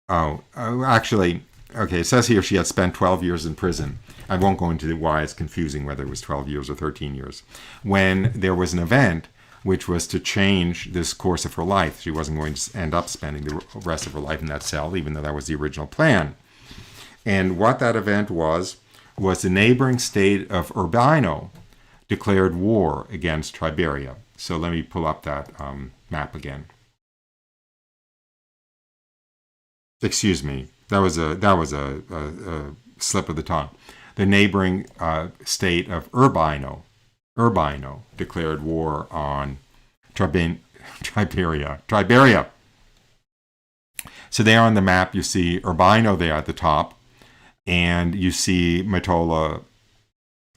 it says here she had spent 12 years in prison. I won't go into why it's confusing whether it was 12 years or 13 years. When there was an event which was to change this course of her life. She wasn't going to end up spending the rest of her life in that cell, even though that was the original plan. And what that event was the neighboring state of Urbino declared war against Tiberia. So let me pull up that map again. Excuse me, that was a slip of the tongue. The neighboring state of Urbino declared war on Tiberia. So there on the map, you see Urbino there at the top, and you see Matola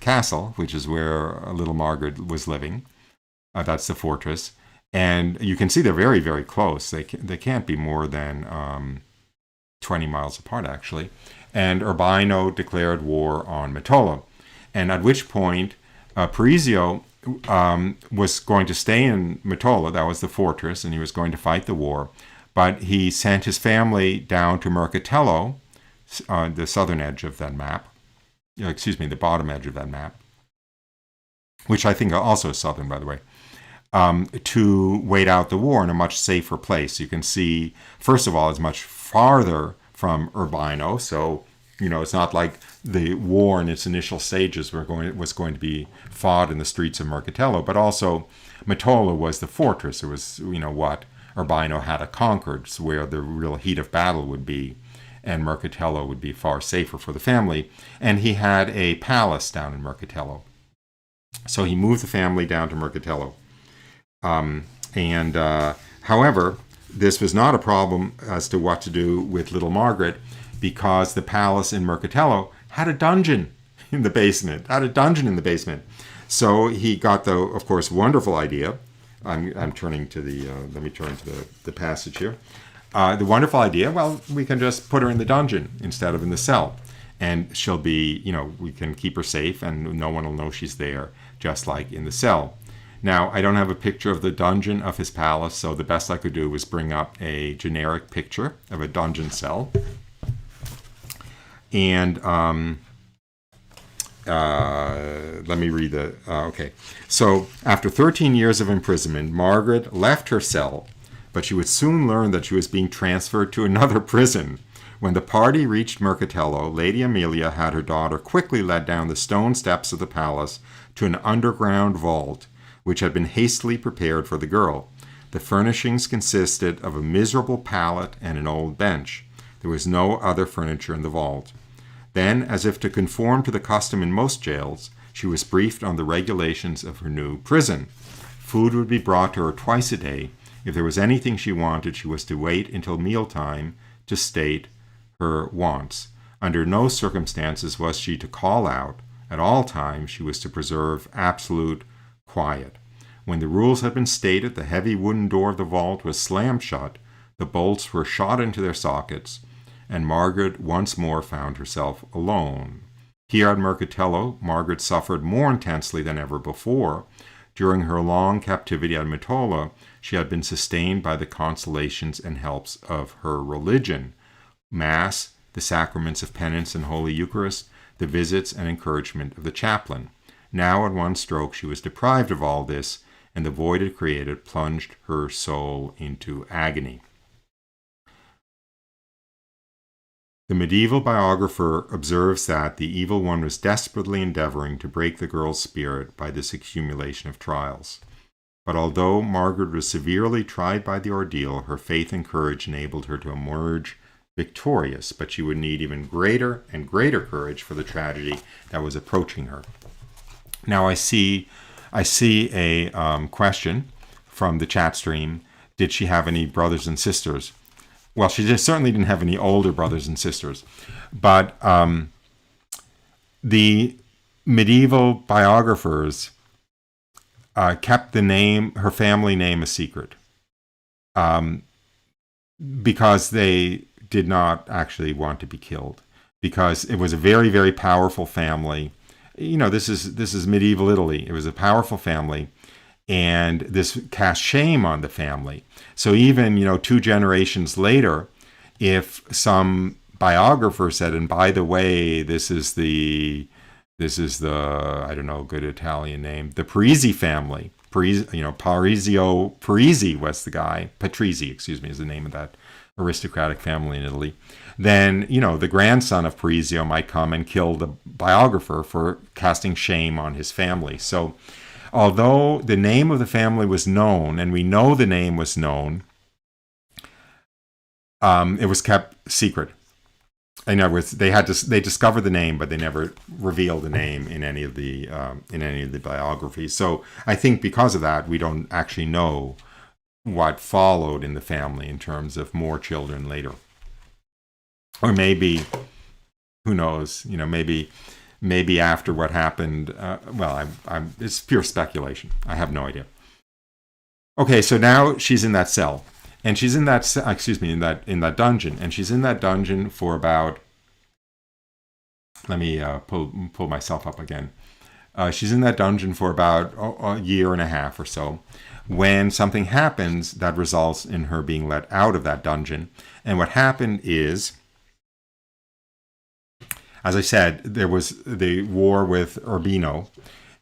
Castle, which is where little Margaret was living. That's the fortress. And you can see they're very, very close. They can't be more than 20 miles apart, actually. And Urbino declared war on Matola. And at which point, Parisio was going to stay in Matola. That was the fortress, and he was going to fight the war. But he sent his family down to Mercatello, the southern edge of that map. The bottom edge of that map, which I think also is southern, by the way, to wait out the war in a much safer place. You can see, first of all, it's much farther from Urbino, so it's not like the war in its initial stages was going to be fought in the streets of Mercatello, but also Matola was the fortress. It was what Urbino had conquered, so where the real heat of battle would be, and Mercatello would be far safer for the family. And he had a palace down in Mercatello, so he moved the family down to Mercatello. However, this was not a problem as to what to do with little Margaret, because the palace in Mercatello had a dungeon in the basement. So he got the, of course, wonderful idea. I'm turning to the. Let me turn to the passage here. The wonderful idea. Well, we can just put her in the dungeon instead of in the cell, and she'll be. We can keep her safe, and no one will know she's there, just like in the cell. Now, I don't have a picture of the dungeon of his palace, so the best I could do was bring up a generic picture of a dungeon cell. And let me read the... okay. So, after 13 years of imprisonment, Margaret left her cell, but she would soon learn that she was being transferred to another prison. When the party reached Mercatello, Lady Amelia had her daughter quickly led down the stone steps of the palace to an underground vault, which had been hastily prepared for the girl. The furnishings consisted of a miserable pallet and an old bench. There was no other furniture in the vault. Then, as if to conform to the custom in most jails, she was briefed on the regulations of her new prison. Food would be brought to her twice a day. If there was anything she wanted, she was to wait until mealtime to state her wants. Under no circumstances was she to call out. At all times, she was to preserve absolute quiet. When the rules had been stated, the heavy wooden door of the vault was slammed shut, the bolts were shot into their sockets, and Margaret once more found herself alone. Here at Mercatello, Margaret suffered more intensely than ever before. During her long captivity at Matola, she had been sustained by the consolations and helps of her religion. Mass, the sacraments of penance and Holy Eucharist, the visits and encouragement of the chaplain. Now at one stroke she was deprived of all this, and the void it created plunged her soul into agony. The medieval biographer observes that the evil one was desperately endeavoring to break the girl's spirit by this accumulation of trials. But although Margaret was severely tried by the ordeal, her faith and courage enabled her to emerge victorious, but she would need even greater and greater courage for the tragedy that was approaching her. Now I see a question from the chat stream. Did she have any brothers and sisters? Well, she certainly didn't have any older brothers and sisters, but the medieval biographers kept her family name a secret, because they did not actually want to be killed, because it was a very, very powerful family. This is medieval Italy. It was a powerful family, and this cast shame on the family. So even, 2 generations later, if some biographer said, and by the way, this is the I don't know, good Italian name, the Parisi family. Parisio Parisi was the guy. Patrizi, is the name of that aristocratic family in Italy. Then, the grandson of Parisio might come and kill the biographer for casting shame on his family. So although the name of the family was known, and we know the name was known, it was kept secret. In other words, they discovered the name, but they never revealed the name in any of the biographies. So I think because of that, we don't actually know what followed in the family in terms of more children later, or maybe, who knows? Maybe after what happened. It's pure speculation. I have no idea. Okay, so now she's in that cell. And she's in that in that dungeon, and she's in that dungeon for about. Let me pull myself up again. She's in that dungeon for about a year and a half or so, when something happens that results in her being let out of that dungeon. And what happened is, as I said, there was the war with Urbino.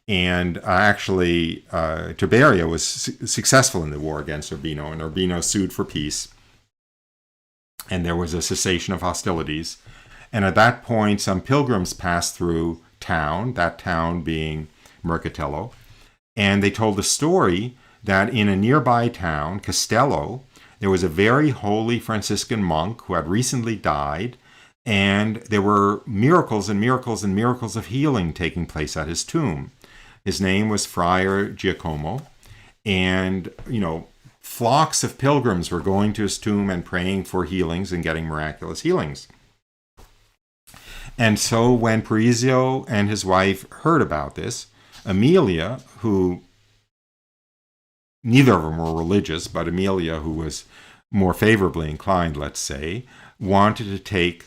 And actually, Tiberia was successful in the war against Urbino, and Urbino sued for peace. And there was a cessation of hostilities. And at that point, some pilgrims passed through town, that town being Mercatello. And they told the story that in a nearby town, Castello, there was a very holy Franciscan monk who had recently died. And there were miracles and miracles and miracles of healing taking place at his tomb. His name was Friar Giacomo, and, flocks of pilgrims were going to his tomb and praying for healings and getting miraculous healings. And so when Parisio and his wife heard about this, Amelia, who, neither of them were religious, but Amelia, who was more favorably inclined, let's say, wanted to take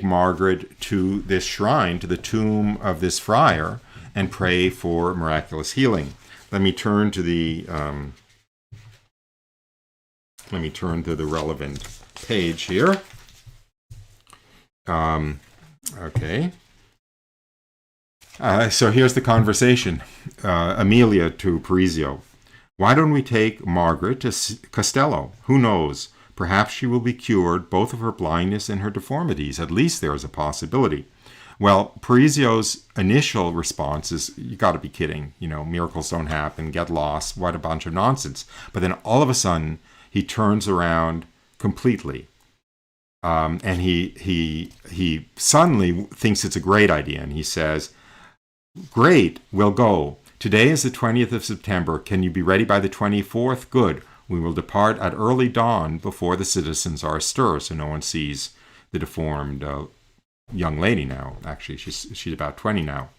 Margaret to this shrine, to the tomb of this friar, and pray for miraculous healing. Let me turn to the relevant page here. Okay. So here's the conversation. Amelia to Parisio. Why don't we take Margaret to Castello? Who knows? Perhaps she will be cured both of her blindness and her deformities. At least there is a possibility. Well, Parisio's initial response is, you got to be kidding. Miracles don't happen, get lost, what a bunch of nonsense. But then all of a sudden, he turns around completely. And he suddenly thinks it's a great idea. And he says, great, we'll go. Today is the 20th of September. Can you be ready by the 24th? Good. We will depart at early dawn before the citizens are astir, so no one sees the deformed young lady now. Actually, she's about 20 now.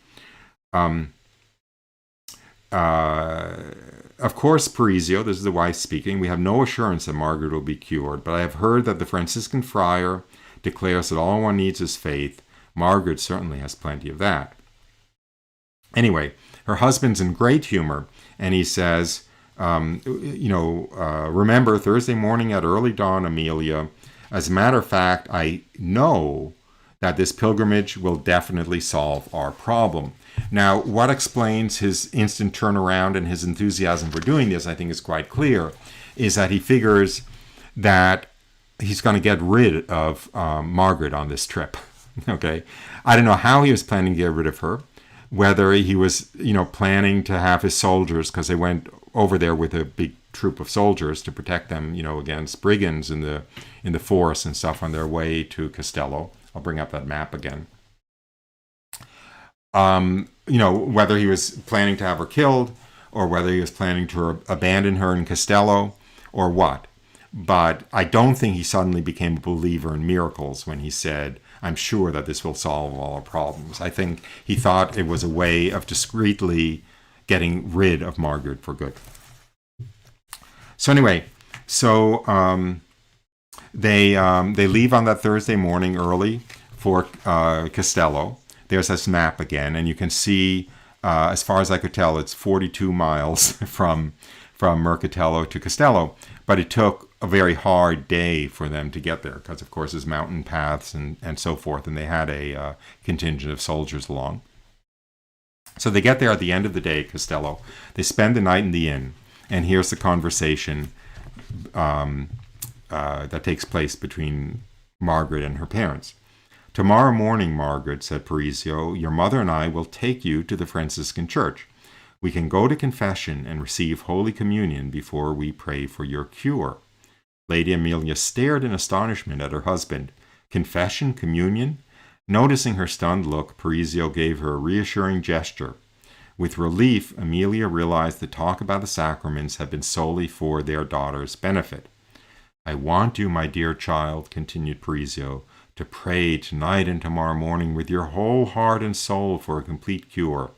Of course, Parisio, this is the wife speaking, we have no assurance that Margaret will be cured, but I have heard that the Franciscan friar declares that all one needs is faith. Margaret certainly has plenty of that. Anyway, her husband's in great humor, and he says, remember Thursday morning at early dawn, Amelia. As a matter of fact, I know that this pilgrimage will definitely solve our problem. Now, what explains his instant turnaround and his enthusiasm for doing this, I think is quite clear, is that he figures that he's going to get rid of Margaret on this trip. Okay, I don't know how he was planning to get rid of her, whether he was, planning to have his soldiers, because they went over there with a big troop of soldiers to protect them, against brigands in the forest and stuff on their way to Castello. I'll bring up that map again. Whether he was planning to have her killed, or whether he was planning to abandon her in Castello, or what. But I don't think he suddenly became a believer in miracles when he said, I'm sure that this will solve all our problems. I think he thought it was a way of discreetly getting rid of Margaret for good. So anyway, they leave on that Thursday morning early for Castello. There's this map again, and you can see, as far as I could tell, it's 42 miles from Mercatello to Castello. But it took a very hard day for them to get there because, of course, there's mountain paths and so forth, and they had a contingent of soldiers along. So they get there at the end of the day at Castello. They spend the night in the inn, and here's the conversation that takes place between Margaret and her parents. Tomorrow morning, Margaret, said Parisio, your mother and I will take you to the Franciscan Church. We can go to confession and receive Holy Communion before we pray for your cure. Lady Amelia stared in astonishment at her husband. Confession? Communion? Noticing her stunned look, Parisio gave her a reassuring gesture. With relief, Amelia realized the talk about the sacraments had been solely for their daughter's benefit. I want you, my dear child, continued Parisio, to pray tonight and tomorrow morning with your whole heart and soul for a complete cure.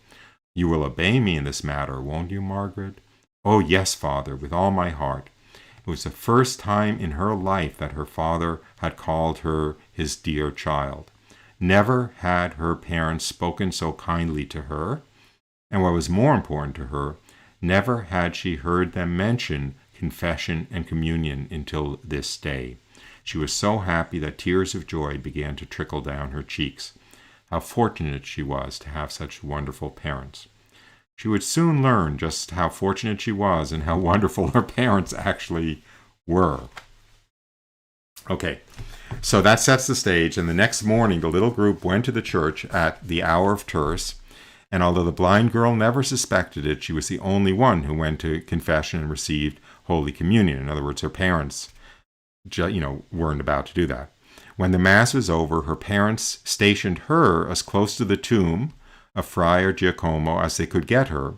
You will obey me in this matter, won't you, Margaret? Oh, yes, Father, with all my heart. It was the first time in her life that her father had called her his dear child. Never had her parents spoken so kindly to her, and what was more important to her, never had she heard them mention confession and communion until this day. She was so happy that tears of joy began to trickle down her cheeks. How fortunate she was to have such wonderful parents. She would soon learn just how fortunate she was and how wonderful her parents actually were. Okay, so that sets the stage, and the next morning the little group went to the church at the hour of terce, and although the blind girl never suspected it, she was the only one who went to confession and received Holy Communion. In other words, her parents, weren't about to do that. When the Mass was over, her parents stationed her as close to the tomb of Friar Giacomo as they could get her,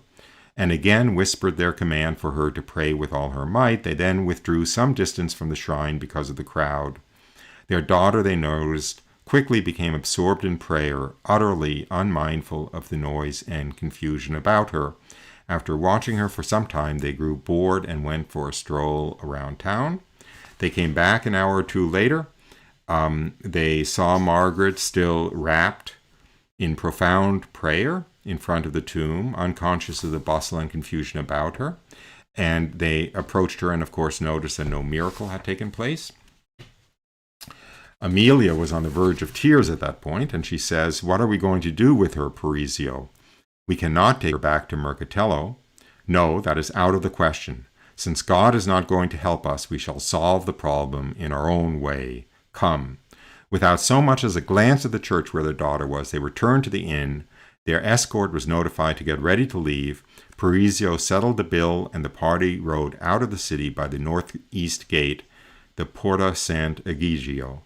and again whispered their command for her to pray with all her might. They then withdrew some distance from the shrine because of the crowd. Their daughter, they noticed, quickly became absorbed in prayer, utterly unmindful of the noise and confusion about her. After watching her for some time, they grew bored and went for a stroll around town. They came back an hour or two later. They saw Margaret still wrapped in profound prayer in front of the tomb, unconscious of the bustle and confusion about her. And they approached her and, of course, noticed that no miracle had taken place. Amelia was on the verge of tears at that point, and she says, what are we going to do with her, Parisio? We cannot take her back to Mercatello. No, that is out of the question. Since God is not going to help us, we shall solve the problem in our own way. Come. Without so much as a glance at the church where their daughter was, they returned to the inn. Their escort was notified to get ready to leave. Parisio settled the bill, and the party rode out of the city by the northeast gate, the Porta Sant'Egidio.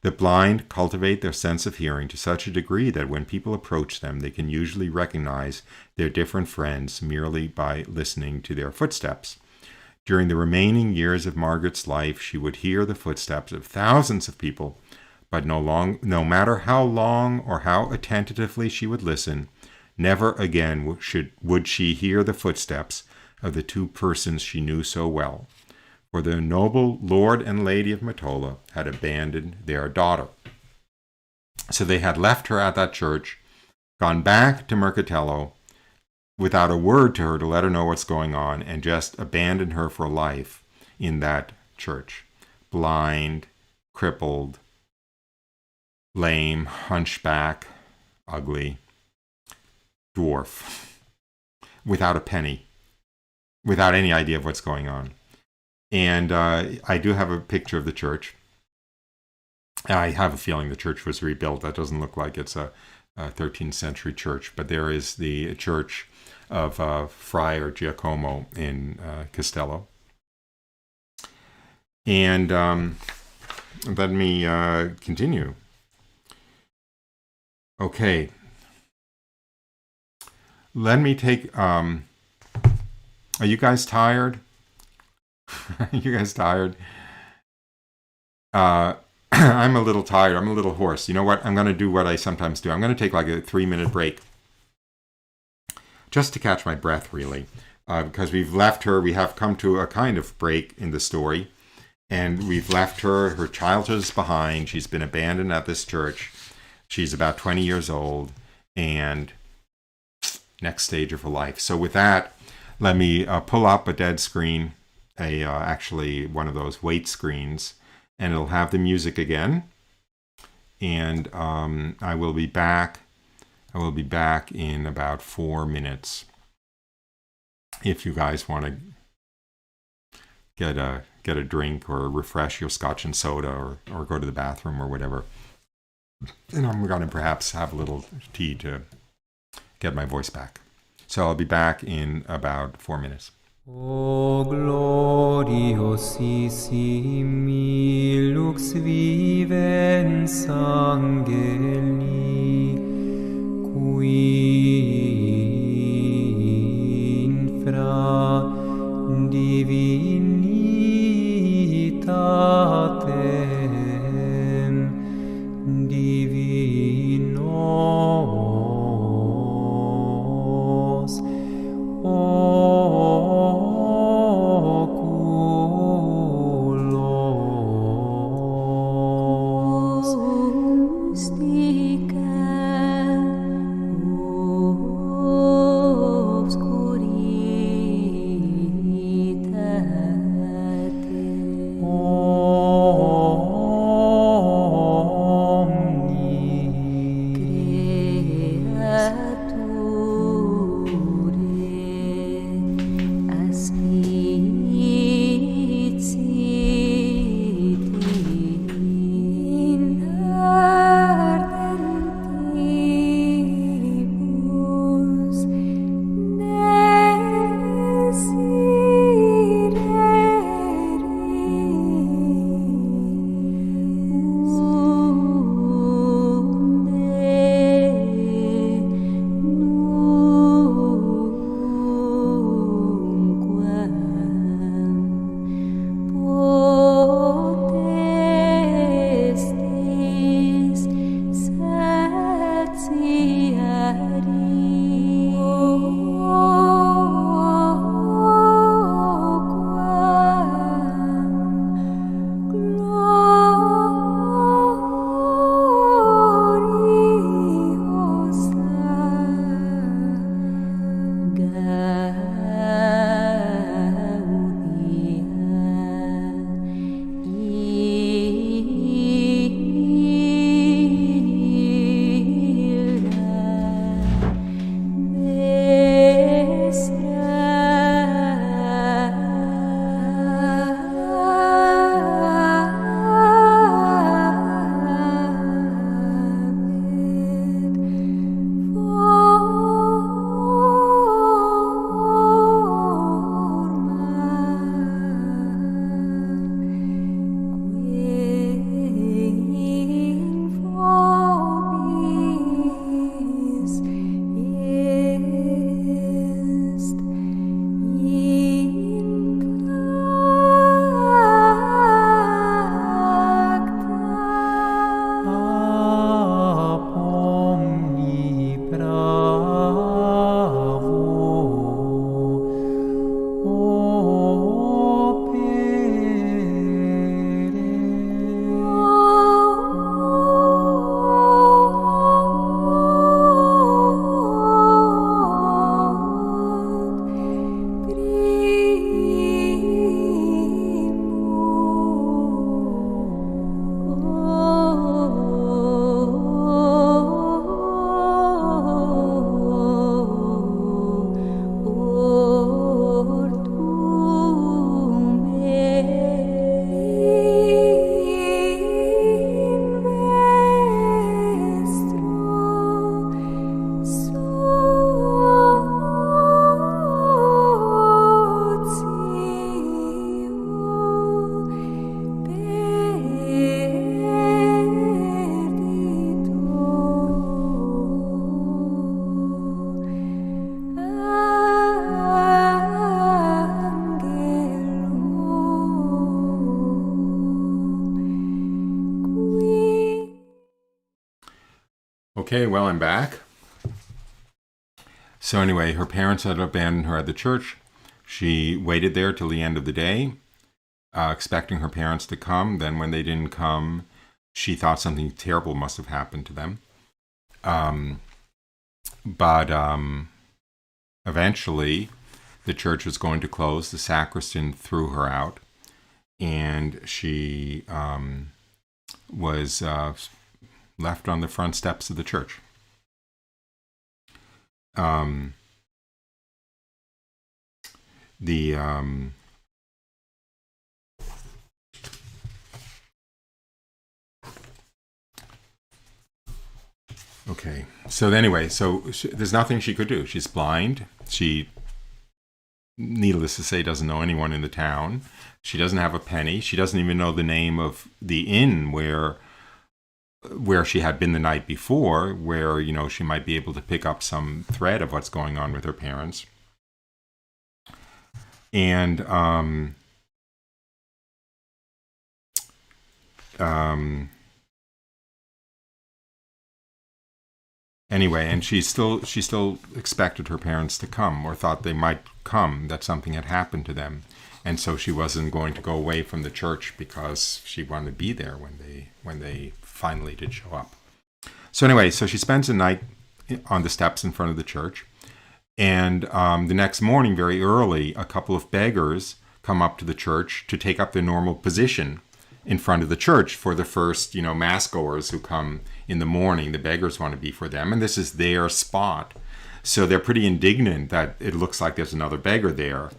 The blind cultivate their sense of hearing to such a degree that when people approach them, they can usually recognize their different friends merely by listening to their footsteps. During the remaining years of Margaret's life, she would hear the footsteps of thousands of people, but no matter how long or how attentively she would listen, never again would she hear the footsteps of the two persons she knew so well. For the noble Lord and Lady of Matola had abandoned their daughter. So they had left her at that church, gone back to Mercatello without a word to her to let her know what's going on, and just abandoned her for life in that church. Blind, crippled, lame, hunchback, ugly, dwarf, without a penny, without any idea of what's going on. And I do have a picture of the church. I have a feeling the church was rebuilt. That doesn't look like it's a 13th century church, but there is the church of Friar Giacomo in Castello. And let me continue. Okay. Let me take... are you guys tired? Are you guys tired? I'm a little tired. I'm a little hoarse. You know what? I'm going to do what I sometimes do. I'm going to take like a 3-minute break just to catch my breath, really. Because we've left her. We have come to a kind of break in the story. And we've left her. Her childhood is behind. She's been abandoned at this church. She's about 20 years old. And next stage of her life. So with that, let me pull up a dead screen. Actually, one of those wait screens. And it'll have the music again. And I will be back. I will be back in about 4 minutes. If you guys want to get a drink or refresh your scotch and soda or go to the bathroom or whatever. And I'm going to perhaps have a little tea to get my voice back. So I'll be back in about 4 minutes. O gloriosissimi lux vivens angeli, qui infra divinitatem divinos oculos Okay, well, I'm back. So anyway, her parents had abandoned her at the church. She waited there till the end of the day, expecting her parents to come. Then when they didn't come, she thought something terrible must have happened to them. But eventually, the church was going to close. The sacristan threw her out, and she was left on the front steps of the church. Okay, so anyway, there's nothing she could do. She's blind. She, needless to say, doesn't know anyone in the town. She doesn't have a penny. She doesn't even know the name of the inn where she had been the night before, where, you know, she might be able to pick up some thread of what's going on with her parents. And anyway, and she still expected her parents to come, or thought they might come, that something had happened to them. And so she wasn't going to go away from the church because she wanted to be there when they finally did show up. So anyway, so she spends the night on the steps in front of the church. And the next morning, very early, a couple of beggars come up to the church to take up their normal position in front of the church for the first, mass goers who come in the morning. The beggars want to be for them, and this is their spot. So they're pretty indignant that it looks like there's another beggar there,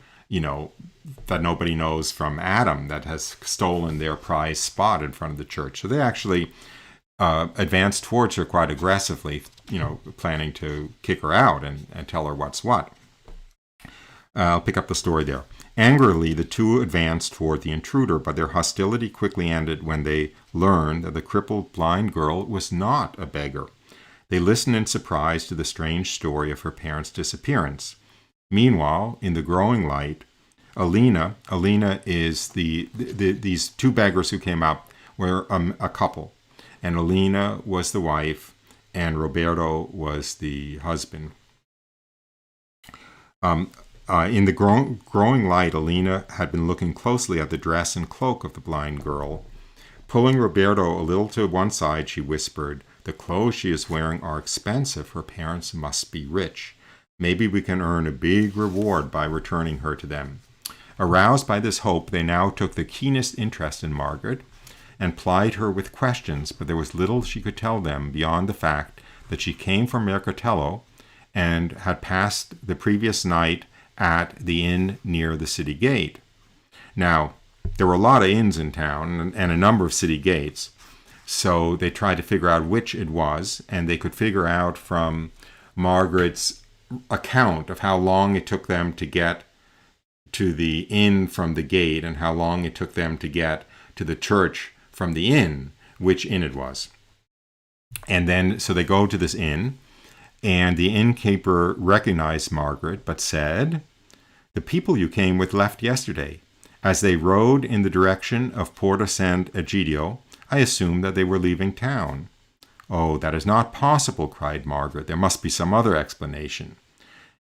that nobody knows from Adam, that has stolen their prized spot in front of the church. So they actually advance towards her quite aggressively, planning to kick her out and tell her what's what. I'll pick up the story there. Angrily, the two advanced toward the intruder, but their hostility quickly ended when they learned that the crippled blind girl was not a beggar. They listened in surprise to the strange story of her parents' disappearance. Meanwhile, in the growing light, Alina is these two beggars who came up were a couple, and Alina was the wife, and Roberto was the husband. In the growing light, Alina had been looking closely at the dress and cloak of the blind girl. Pulling Roberto a little to one side, she whispered, "The clothes she is wearing are expensive. Her parents must be rich. Maybe we can earn a big reward by returning her to them." Aroused by this hope, they now took the keenest interest in Margaret and plied her with questions, but there was little she could tell them beyond the fact that she came from Castello and had passed the previous night at the inn near the city gate. Now, there were a lot of inns in town and a number of city gates, so they tried to figure out which it was, and they could figure out from Margaret's account of how long it took them to get to the inn from the gate and how long it took them to get to the church from the inn, which inn it was. And then, so they go to this inn, and the innkeeper recognized Margaret, but said, "The people you came with left yesterday. As they rode in the direction of Porta San Egidio, I assumed that they were leaving town." "Oh, that is not possible," cried Margaret. "There must be some other explanation."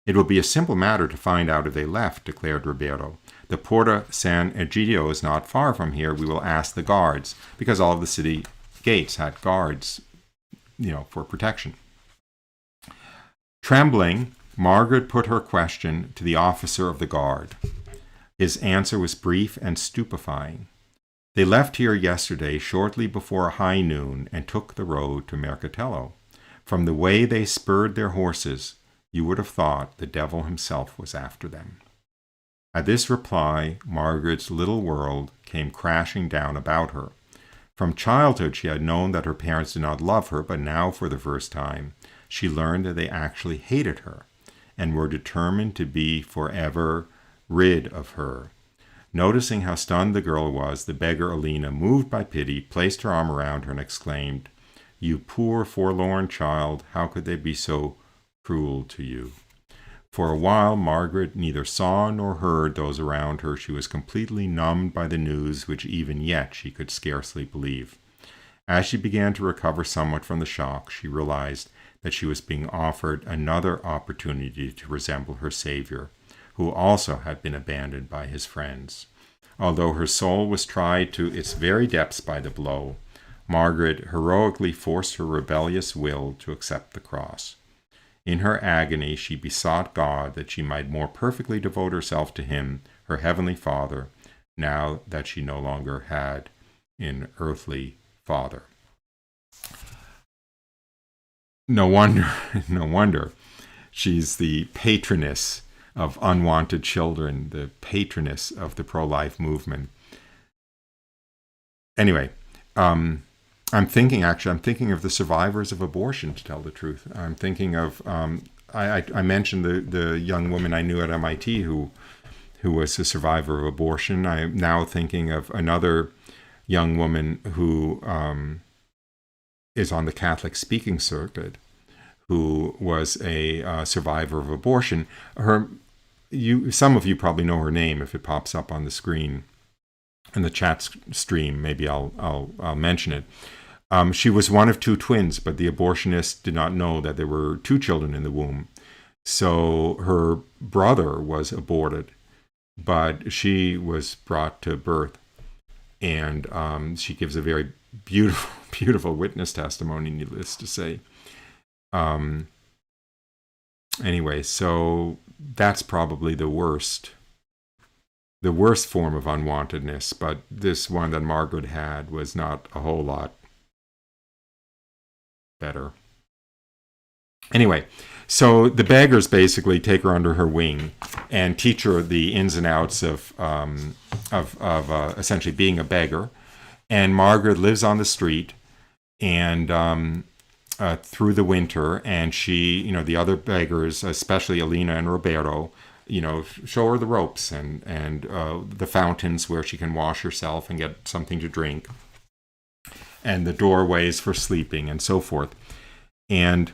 "It will be a simple matter to find out if they left," declared Roberto. "The Porta San Egidio is not far from here. We will ask the guards," because all of the city gates had guards, for protection. Trembling, Margaret put her question to the officer of the guard. His answer was brief and stupefying. "They left here yesterday shortly before high noon and took the road to Mercatello. From the way they spurred their horses, you would have thought the devil himself was after them." At this reply, Margaret's little world came crashing down about her. From childhood, she had known that her parents did not love her, but now, for the first time, she learned that they actually hated her and were determined to be forever rid of her. Noticing how stunned the girl was, the beggar Alina, moved by pity, placed her arm around her and exclaimed, "You poor forlorn child, how could they be so cruel to you?" For a while, Margaret neither saw nor heard those around her. She was completely numbed by the news, which even yet she could scarcely believe. As she began to recover somewhat from the shock, she realized that she was being offered another opportunity to resemble her Savior, who also had been abandoned by his friends. Although her soul was tried to its very depths by the blow, Margaret heroically forced her rebellious will to accept the cross. In her agony, she besought God that she might more perfectly devote herself to him, her heavenly Father, now that she no longer had an earthly father. No wonder she's the patroness of unwanted children, the patroness of the pro-life movement. Anyway, I'm thinking of the survivors of abortion, to tell the truth. I'm thinking of, I mentioned the young woman I knew at MIT who was a survivor of abortion. I'm now thinking of another young woman who is on the Catholic speaking circuit, who was a survivor of abortion. Some of you probably know her name if it pops up on the screen in the chat stream. Maybe I'll mention it. She was one of two twins, but the abortionist did not know that there were two children in the womb. So her brother was aborted, but she was brought to birth. And she gives a very beautiful witness testimony, needless to say. Anyway, so that's probably the worst form of unwantedness, but this one that Margaret had was not a whole lot better. Anyway, so the beggars basically take her under her wing and teach her the ins and outs of essentially being a beggar. And Margaret lives on the street and through the winter, and she, the other beggars, especially Alina and Roberto, show her the ropes and the fountains where she can wash herself and get something to drink, and the doorways for sleeping and so forth. And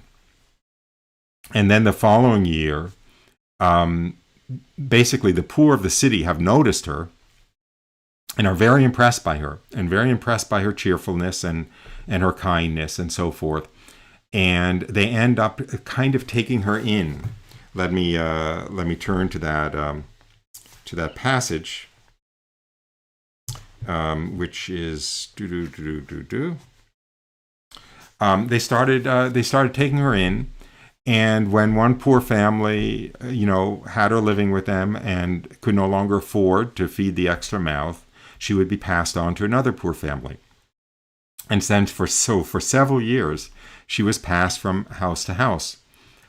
then the following year, basically the poor of the city have noticed her and are very impressed by her, and very impressed by her cheerfulness and her kindness and so forth. And they end up kind of taking her in. Let me turn to that passage, which is They started taking her in, and when one poor family, had her living with them and could no longer afford to feed the extra mouth, she would be passed on to another poor family. And then for several years, she was passed from house to house,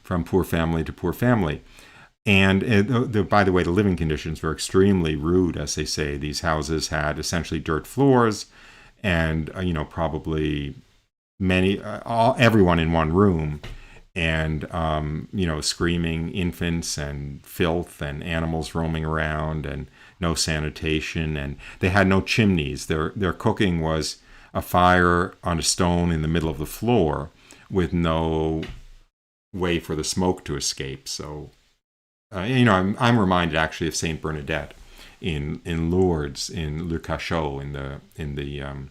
from poor family to poor family. And by the way, the living conditions were extremely rude, as they say. These houses had essentially dirt floors, and probably everyone in one room, and screaming infants and filth and animals roaming around, and no sanitation, and they had no chimneys. Their cooking was a fire on a stone in the middle of the floor with no way for the smoke to escape. So, I'm reminded actually of Saint Bernadette in Lourdes, in Le Cachot, in the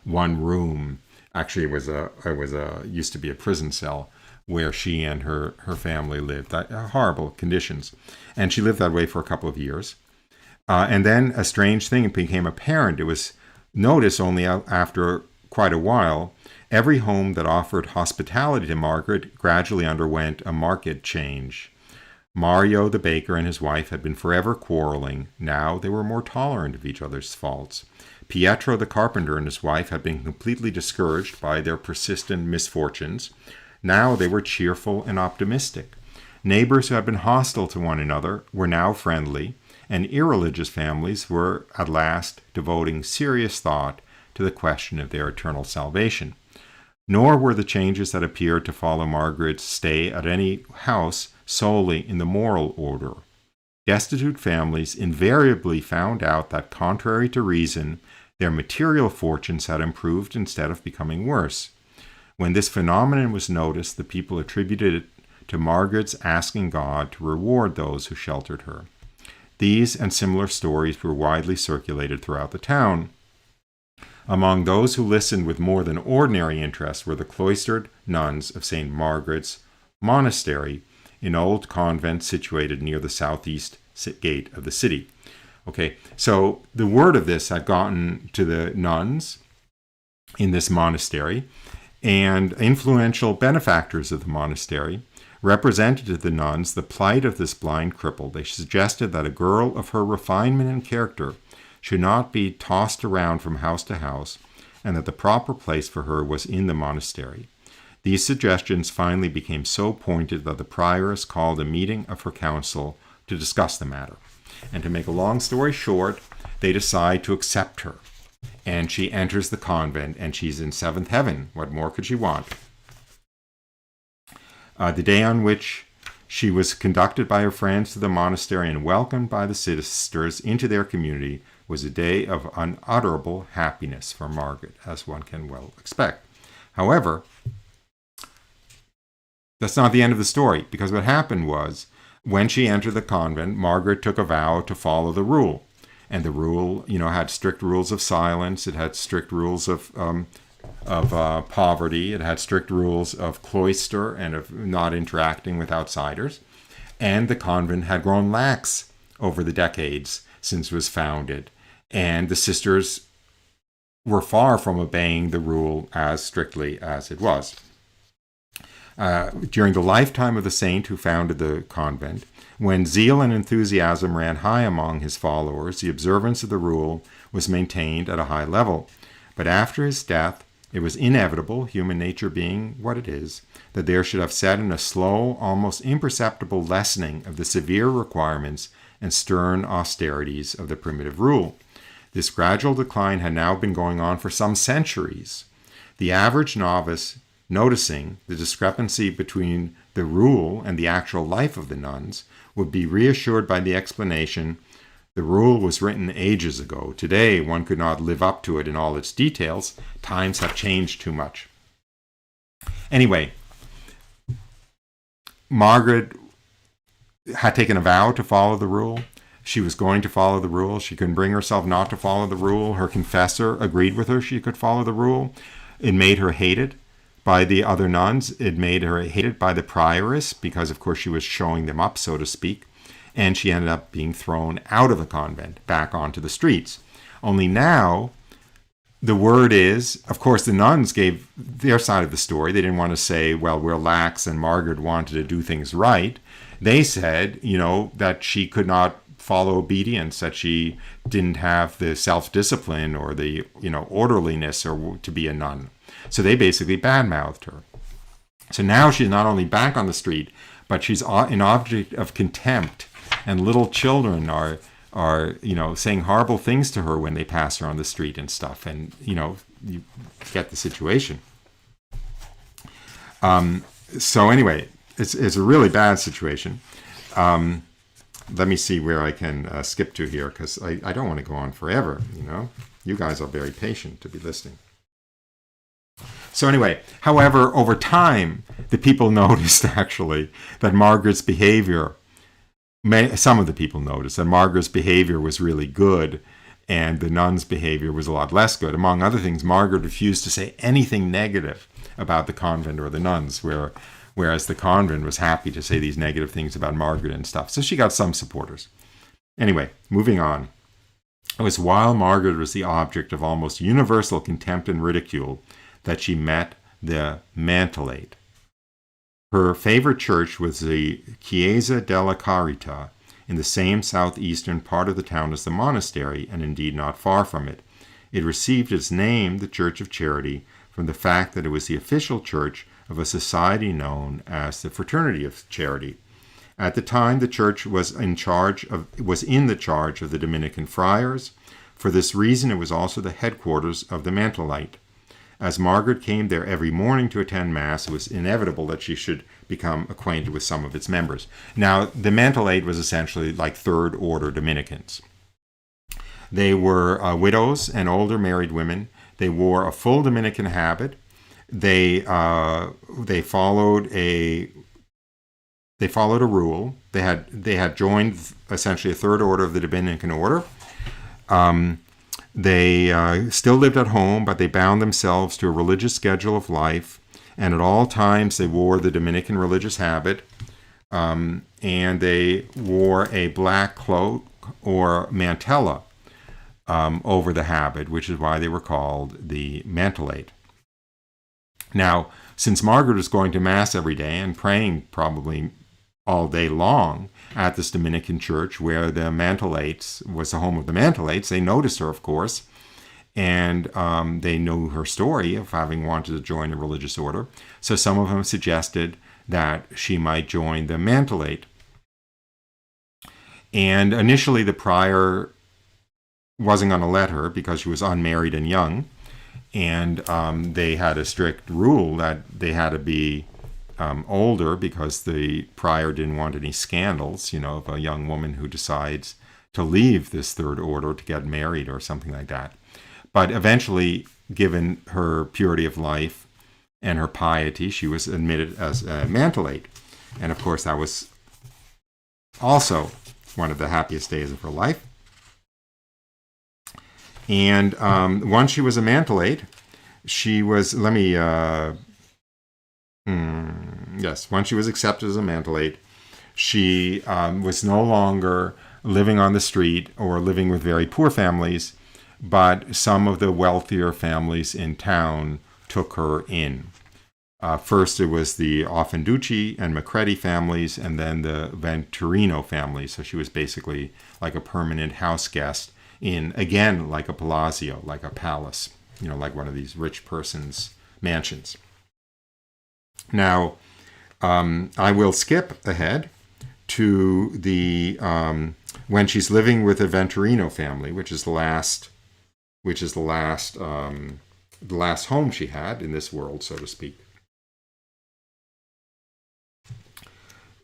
one room. Actually, it used to be a prison cell where she and her family lived. Horrible conditions, and she lived that way for a couple of years. And then a strange thing became apparent. It was noticed only after quite a while. Every home that offered hospitality to Margaret gradually underwent a marked change. Mario, the baker, and his wife had been forever quarreling. Now they were more tolerant of each other's faults. Pietro, the carpenter, and his wife had been completely discouraged by their persistent misfortunes. Now they were cheerful and optimistic. Neighbors who had been hostile to one another were now friendly, and irreligious families were at last devoting serious thought to the question of their eternal salvation. Nor were the changes that appeared to follow Margaret's stay at any house solely in the moral order. Destitute families invariably found out that, contrary to reason, their material fortunes had improved instead of becoming worse. When this phenomenon was noticed, the people attributed it to Margaret's asking God to reward those who sheltered her. These and similar stories were widely circulated throughout the town. Among those who listened with more than ordinary interest were the cloistered nuns of St. Margaret's Monastery, an old convent situated near the southeast gate of the city. Okay, so the word of this had gotten to the nuns in this monastery, and influential benefactors of the monastery represented to the nuns the plight of this blind cripple. They suggested that a girl of her refinement and character should not be tossed around from house to house, and that the proper place for her was in the monastery. These suggestions finally became so pointed that the prioress called a meeting of her council to discuss the matter. And to make a long story short, they decide to accept her. And she enters the convent, and she's in seventh heaven. What more could she want? The day on which she was conducted by her friends to the monastery and welcomed by the sisters into their community was a day of unutterable happiness for Margaret, as one can well expect. However, that's not the end of the story, because what happened was, when she entered the convent, Margaret took a vow to follow the rule. And the rule, had strict rules of silence. It had strict rules of poverty. It had strict rules of cloister and of not interacting with outsiders. And the convent had grown lax over the decades since it was founded. And the sisters were far from obeying the rule as strictly as it was. During the lifetime of the saint who founded the convent, when zeal and enthusiasm ran high among his followers, the observance of the rule was maintained at a high level. But after his death, it was inevitable, human nature being what it is, that there should have set in a slow, almost imperceptible lessening of the severe requirements and stern austerities of the primitive rule. This gradual decline had now been going on for some centuries. The average novice, noticing the discrepancy between the rule and the actual life of the nuns, would be reassured by the explanation, the rule was written ages ago. Today, one could not live up to it in all its details. Times have changed too much. Anyway, Margaret had taken a vow to follow the rule. She was going to follow the rule. She couldn't bring herself not to follow the rule. Her confessor agreed with her she could follow the rule. It made her hated by the other nuns. It made her hated by the prioress because, of course, she was showing them up, so to speak. And she ended up being thrown out of the convent, back onto the streets. Only now, the word is, of course, the nuns gave their side of the story. They didn't want to say, well, we're lax and Margaret wanted to do things right. They said, that she could not follow obedience, that she didn't have the self-discipline or the, orderliness or to be a nun. So they basically badmouthed her. So now she's not only back on the street, but she's an object of contempt. And little children are saying horrible things to her when they pass her on the street and stuff. And, you get the situation. So anyway, it's a really bad situation. Let me see where I can skip to here, because I don't want to go on forever, You guys are very patient to be listening. So anyway, however, over time, the people noticed actually that Margaret's behavior, some of the people noticed that Margaret's behavior was really good and the nuns' behavior was a lot less good. Among other things, Margaret refused to say anything negative about the convent or the nuns, whereas the convent was happy to say these negative things about Margaret and stuff. So she got some supporters. Anyway, moving on. It was while Margaret was the object of almost universal contempt and ridicule that she met the Mantelate. Her favorite church was the Chiesa della Carità, in the same southeastern part of the town as the monastery, and indeed not far from it. It received its name, the Church of Charity, from the fact that it was the official church of a society known as the Fraternity of Charity. At the time, the church was in the charge of the Dominican friars. For this reason, it was also the headquarters of the Mantelate. As Margaret came there every morning to attend Mass, it was inevitable that she should become acquainted with some of its members. Now, the Mantelate was essentially like third-order Dominicans. They were widows and older married women. They wore a full Dominican habit. They followed a rule. They had joined essentially a third order of the Dominican order. They still lived at home, but they bound themselves to a religious schedule of life, and at all times they wore the Dominican religious habit, and they wore a black cloak or mantella over the habit, which is why they were called the Mantellate. Now, since Margaret was going to Mass every day and praying probably all day long at this Dominican Church where the Mantellates was the home of the Mantellates, they noticed her, of course, and they knew her story of having wanted to join a religious order. So some of them suggested that she might join the Mantellate. And initially the prior wasn't going to let her because she was unmarried and young, and they had a strict rule that they had to be older because the prior didn't want any scandals, of a young woman who decides to leave this third order to get married or something like that. But eventually, given her purity of life and her piety, she was admitted as a Mantellate. And of course, that was also one of the happiest days of her life. And once she was a Mantellate, she was, once she was accepted as a Mantellate, she was no longer living on the street or living with very poor families, but some of the wealthier families in town took her in. First, it was the Offenducci and Macready families, and then the Venturino family. So she was basically like a permanent house guest in, again, like a palazzo, like a palace, like one of these rich person's mansions. Now, I will skip ahead to the when she's living with the Venturino family, which is the last home she had in this world, so to speak.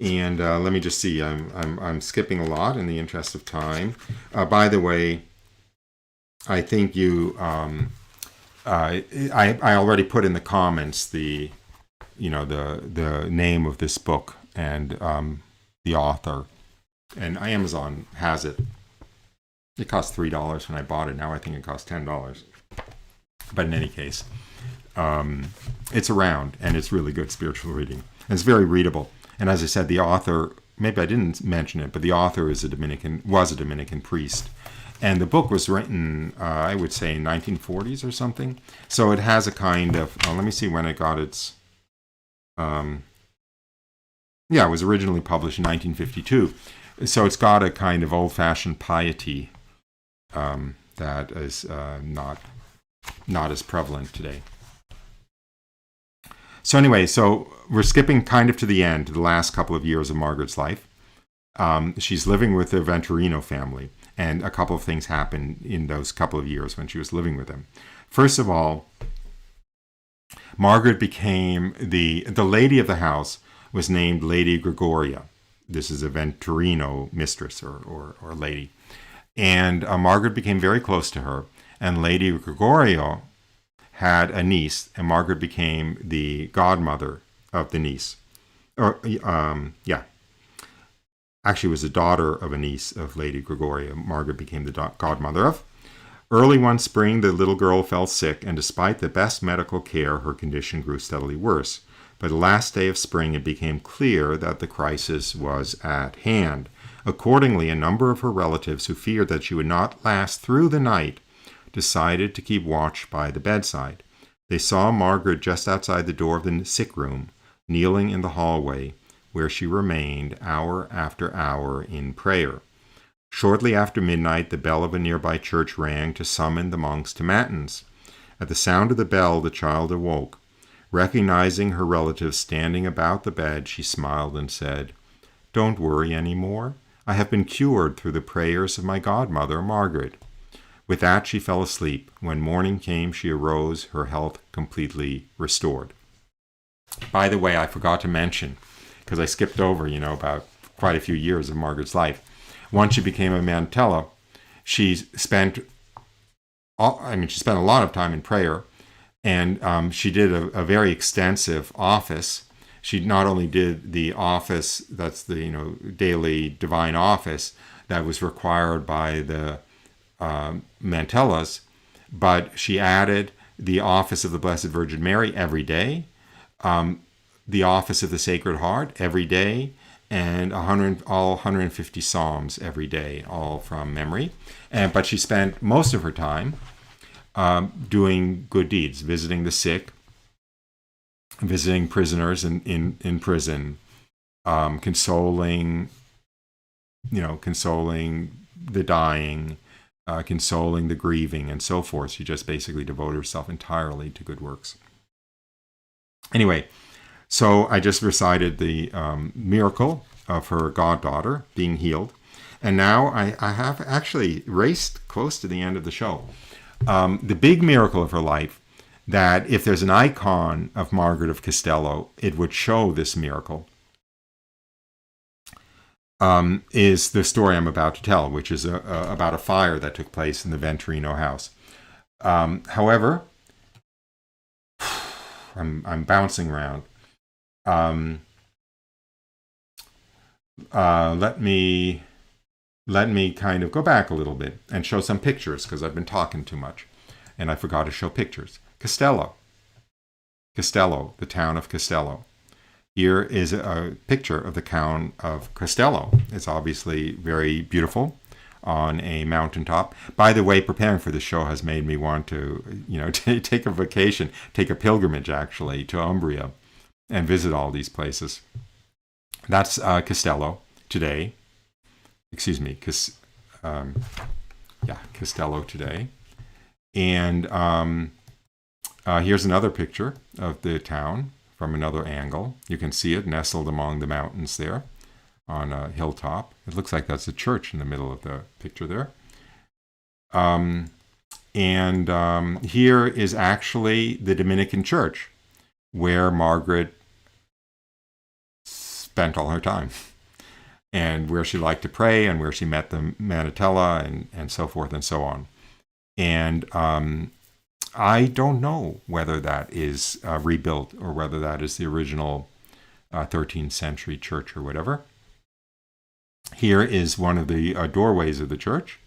And let me just see. I'm skipping a lot in the interest of time. By the way, I think you. I already put in the comments the name of this book and the author, and Amazon has it. It cost $3 when I bought it. Now I think it costs $10. But in any case, it's around, and it's really good spiritual reading. And it's very readable. And as I said, the author, maybe I didn't mention it, but the author was a Dominican priest. And the book was written, I would say, in 1940s or something. So it has a kind of, let me see when it got its, it was originally published in 1952. So it's got a kind of old-fashioned piety that is not as prevalent today. So anyway, we're skipping kind of to the end, to the last couple of years of Margaret's life. She's living with the Venturino family, and a couple of things happened in those couple of years when she was living with them. First of all, Margaret became the lady of the house was named Lady Gregoria. This is a Venturino mistress or lady. And Margaret became very close to her, and Lady Gregoria had a niece, and Margaret became the godmother of the niece. Actually, it was the daughter of a niece of Lady Gregoria. Margaret became the godmother of. Early one spring, the little girl fell sick, and despite the best medical care, her condition grew steadily worse. By the last day of spring, it became clear that the crisis was at hand. Accordingly, a number of her relatives who feared that she would not last through the night decided to keep watch by the bedside. They saw Margaret just outside the door of the sick room, kneeling in the hallway, where she remained hour after hour in prayer. Shortly after midnight, the bell of a nearby church rang to summon the monks to matins. At the sound of the bell, the child awoke. Recognizing her relatives standing about the bed, she smiled and said, "Don't worry any more. I have been cured through the prayers of my godmother, Margaret." With that, she fell asleep. When morning came, she arose, her health completely restored. By the way, I forgot to mention, because I skipped over, about quite a few years of Margaret's life. Once she became a Mantella, she spent a lot of time in prayer, and she did a very extensive office. She not only did the office, that's the daily divine office that was required by the mantellas, but she added the office of the Blessed Virgin Mary every day, the office of the Sacred Heart every day, and all 150 psalms every day, all from memory. But she spent most of her time doing good deeds, visiting the sick, visiting prisoners in prison, consoling the dying, consoling the grieving, and so forth. She just basically devoted herself entirely to good works. Anyway, so I just recited the miracle of her goddaughter being healed. And now I have actually raced close to the end of the show. The big miracle of her life, that if there's an icon of Margaret of Castello, it would show this miracle, is the story I'm about to tell, which is about a fire that took place in the Venturino house. However, I'm bouncing around. Let me kind of go back a little bit and show some pictures, because I've been talking too much and I forgot to show pictures. Castello, the town of Castello. Here is a picture of the town of Castello. It's obviously very beautiful on a mountaintop. By the way, preparing for the show has made me want to, take a vacation, take a pilgrimage actually to Umbria and visit all these places. That's Castello today. Excuse me, Castello today. And here's another picture of the town from another angle. You can see it nestled among the mountains there on a hilltop. It looks like that's a church in the middle of the picture there. Here is actually the Dominican Church, where Margaret spent all her time, and where she liked to pray, and where she met the Manatella, and so forth and so on. And I don't know whether that is rebuilt or whether that is the original 13th century church or whatever. Here is one of the doorways of the church,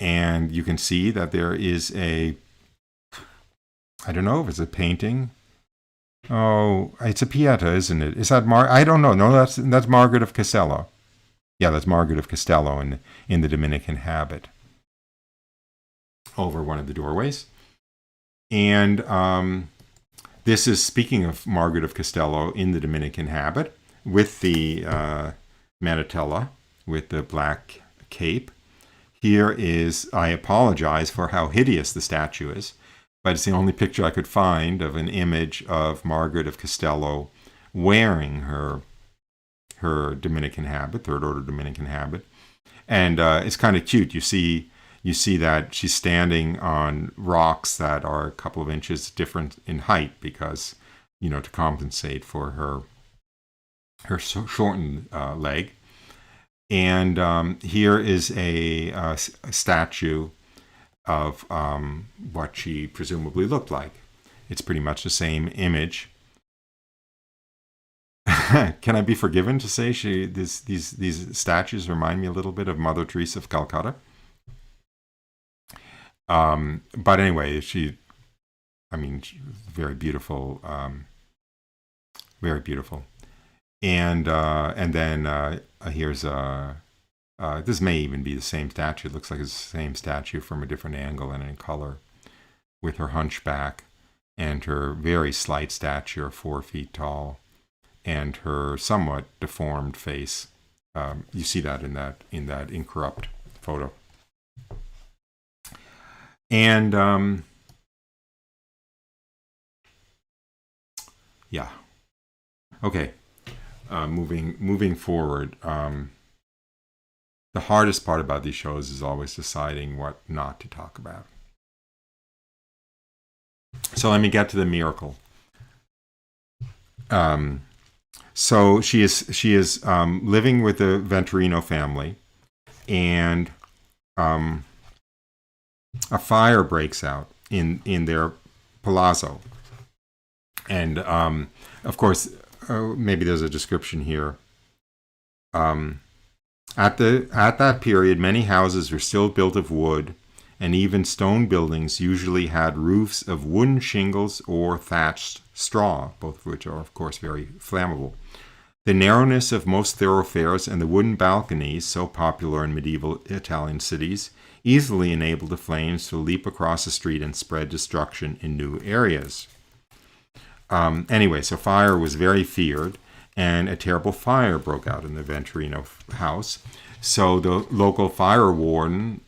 and you can see that there is I don't know if it's a painting. Oh, it's a Pieta, isn't it? Is that I don't know. No, that's Margaret of Castello. Yeah, that's Margaret of Castello in the Dominican habit over one of the doorways. And this is, speaking of Margaret of Castello in the Dominican habit, with the manatella, with the black cape. Here is, I apologize for how hideous the statue is, but it's the only picture I could find of an image of Margaret of Castello wearing her Dominican habit, third order Dominican habit. And it's kind of cute. You see that she's standing on rocks that are a couple of inches different in height, because, to compensate for her shortened leg. And here is a statue of what she presumably looked like. It's pretty much the same image. Can I be forgiven to say these statues remind me a little bit of Mother Teresa of Calcutta? But anyway, very beautiful, very beautiful. And then here's this may even be the same statue. It looks like it's the same statue from a different angle and in color, with her hunchback and her very slight stature, 4 feet tall, and her somewhat deformed face. You see that in that incorrupt photo. And yeah, okay. Moving forward. The hardest part about these shows is always deciding what not to talk about. So let me get to the miracle. So she is living with the Venturino family, and a fire breaks out in their palazzo. And of course, maybe there's a description here. At that period, many houses were still built of wood and even stone buildings usually had roofs of wooden shingles or thatched straw, both of which are, of course, very flammable. The narrowness of most thoroughfares and the wooden balconies, so popular in medieval Italian cities, easily enabled the flames to leap across the street and spread destruction in new areas. Anyway, so fire was very feared, and a terrible fire broke out in the Venturino house. So the local fire warden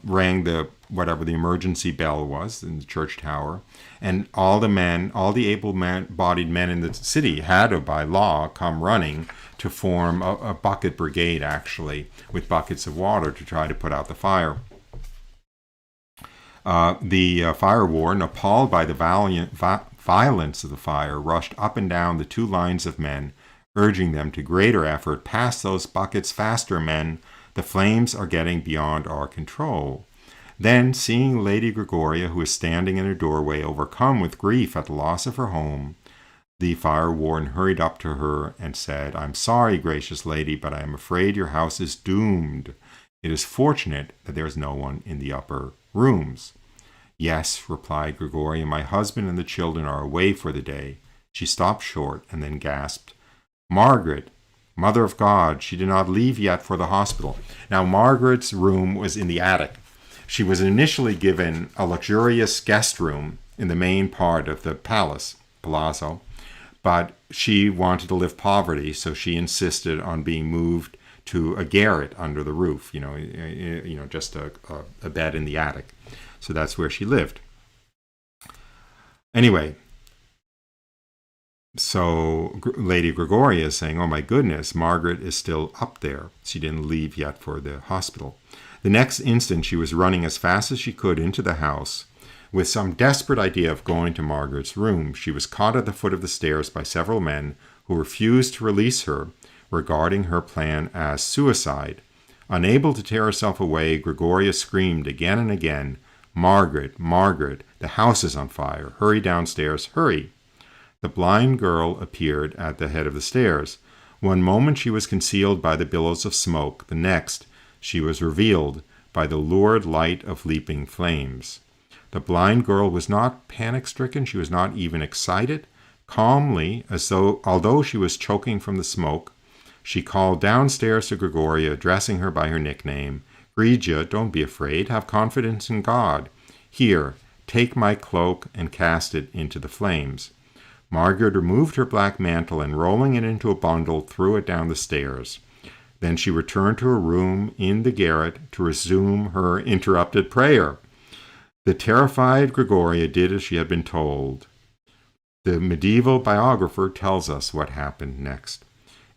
rang whatever the emergency bell was in the church tower, and all the able-bodied men in the city had to, by law, come running to form a bucket brigade, actually, with buckets of water to try to put out the fire. The fire warden, appalled by the violence of the fire, rushed up and down the two lines of men, urging them to greater effort. Pass those buckets faster, men. The flames are getting beyond our control. Then, seeing Lady Gregoria, who was standing in her doorway, overcome with grief at the loss of her home, the fire warden hurried up to her and said, "I'm sorry, gracious lady, but I am afraid your house is doomed. It is fortunate that there is no one in the upper rooms." "Yes," replied Gregoria, "my husband and the children are away for the day." She stopped short and then gasped, "Margaret, Mother of God, she did not leave yet for the hospital." Now, Margaret's room was in the attic. She was initially given a luxurious guest room in the main part of the palazzo, but she wanted to live poverty, so she insisted on being moved to a garret under the roof, just a bed in the attic. So that's where she lived. Anyway, so Lady Gregoria is saying, "Oh my goodness, Margaret is still up there. She didn't leave yet for the hospital." The next instant, she was running as fast as she could into the house with some desperate idea of going to Margaret's room. She was caught at the foot of the stairs by several men who refused to release her, regarding her plan as suicide. Unable to tear herself away, Gregoria screamed again and again, "Margaret, Margaret, the house is on fire. Hurry downstairs, hurry." The blind girl appeared at the head of the stairs. One moment she was concealed by the billows of smoke. The next, she was revealed by the lurid light of leaping flames. The blind girl was not panic-stricken. She was not even excited. Calmly, although she was choking from the smoke, she called downstairs to Gregoria, addressing her by her nickname. "Grigia, don't be afraid. Have confidence in God. Here, take my cloak and cast it into the flames." Margaret removed her black mantle and, rolling it into a bundle, threw it down the stairs. Then she returned to her room in the garret to resume her interrupted prayer. The terrified Gregoria did as she had been told. The medieval biographer tells us what happened next.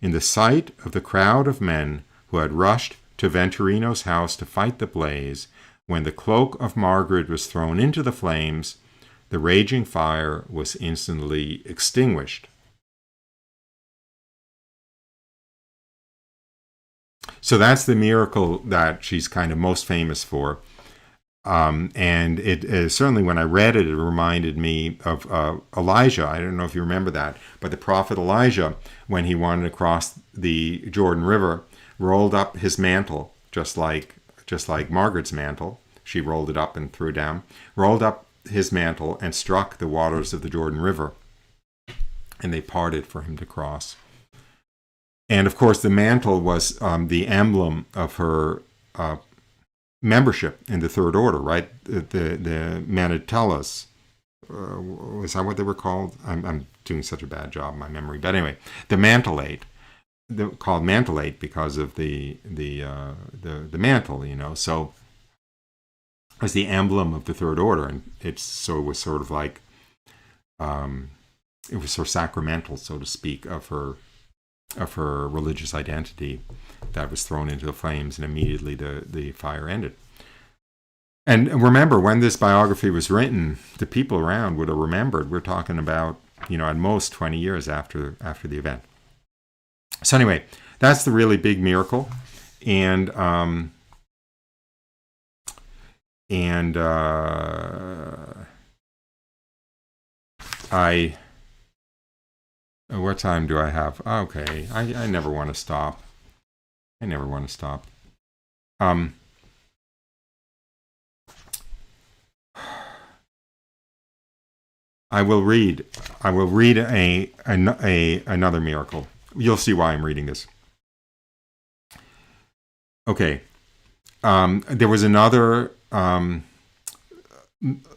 In the sight of the crowd of men who had rushed to Venturino's house to fight the blaze, when the cloak of Margaret was thrown into the flames, the raging fire was instantly extinguished. So that's the miracle that she's kind of most famous for. And it certainly, when I read it, it reminded me of Elijah. I don't know if you remember that, but the prophet Elijah, when he wanted to cross the Jordan River, rolled up his mantle, just like Margaret's mantle. She rolled it up and threw it down. Rolled up his mantle and struck the waters of the Jordan River, and they parted for him to cross. And of course, the mantle was the emblem of her membership in the Third Order, right? The Manitellas. Was that what they were called? I'm doing such a bad job in my memory. But anyway, the Mantellate. Called Mantellate because of the mantle, So it was the emblem of the Third Order, and it was sort of like it was so sacramental, so to speak, of her religious identity that was thrown into the flames, and immediately the fire ended. And remember, when this biography was written, the people around would have remembered. We're talking about, at most 20 years after the event. So anyway, that's the really big miracle. And what time do I have? Okay, I never want to stop. I will read another miracle. You'll see why I'm reading this. Okay. There was another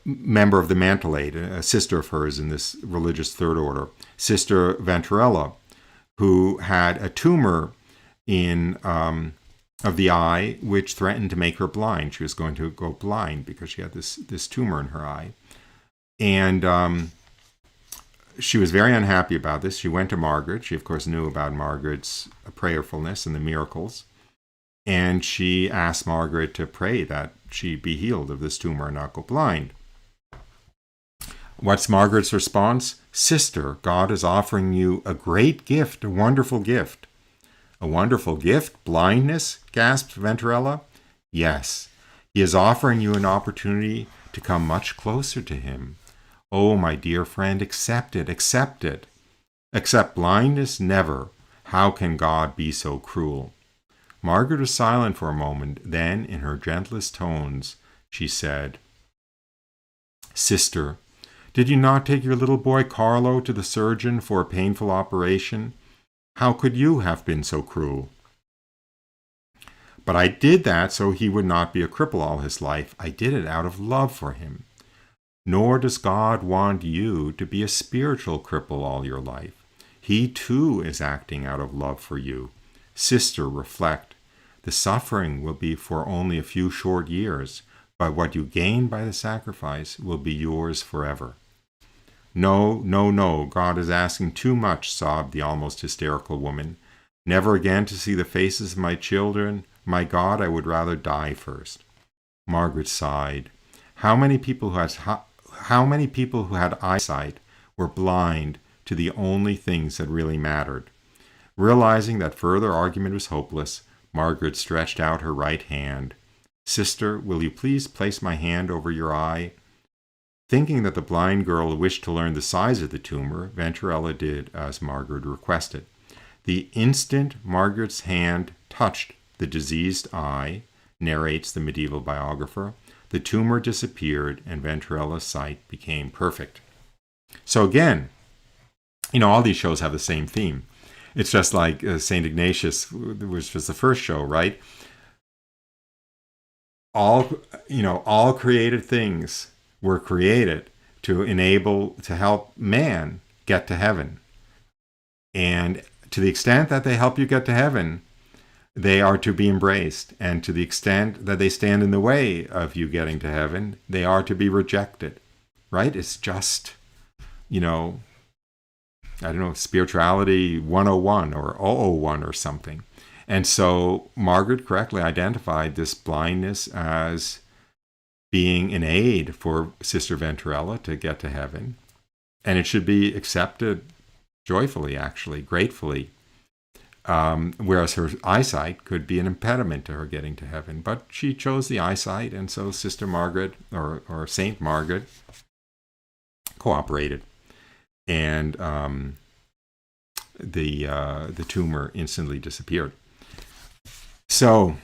member of the Mantellate, a sister of hers in this religious third order, Sister Venturella, who had a tumor in of the eye, which threatened to make her blind. She was going to go blind because she had this tumor in her eye. And she was very unhappy about this. She went to Margaret. She, of course, knew about Margaret's prayerfulness and the miracles. And she asked Margaret to pray that she be healed of this tumor and not go blind. What's Margaret's response? Sister, God is offering you a great gift, a wonderful gift. A wonderful gift? Blindness? Gasped Venturella. Yes, he is offering you an opportunity to come much closer to him. Oh, my dear friend, accept it, accept it. Accept blindness? Never. How can God be so cruel? Margaret was silent for a moment. Then, in her gentlest tones, she said, Sister, did you not take your little boy Carlo to the surgeon for a painful operation? How could you have been so cruel? But I did that so he would not be a cripple all his life. I did it out of love for him. Nor does God want you to be a spiritual cripple all your life. He too is acting out of love for you. Sister, reflect. The suffering will be for only a few short years, but what you gain by the sacrifice will be yours forever. No, no, no, God is asking too much, sobbed the almost hysterical woman. Never again to see the faces of my children. My God, I would rather die first. Margaret sighed. How many people who had eyesight were blind to the only things that really mattered? Realizing that further argument was hopeless, Margaret stretched out her right hand. Sister, will you please place my hand over your eye? Thinking that the blind girl wished to learn the size of the tumor, Venturella did as Margaret requested. The instant Margaret's hand touched the diseased eye, narrates the medieval biographer, the tumor disappeared and Venturella's sight became perfect. So again, all these shows have the same theme. It's just like St. Ignatius, which was the first show, right? All created things were created to help man get to heaven. And to the extent that they help you get to heaven, they are to be embraced. And to the extent that they stand in the way of you getting to heaven, they are to be rejected, right? It's just, Spirituality 101 or 001 or something. And so Margaret correctly identified this blindness as being an aid for Sister Venturella to get to heaven. And it should be accepted joyfully, actually, gratefully. Whereas her eyesight could be an impediment to her getting to heaven. But she chose the eyesight, and so Sister Margaret, or Saint Margaret, cooperated. And the tumor instantly disappeared. So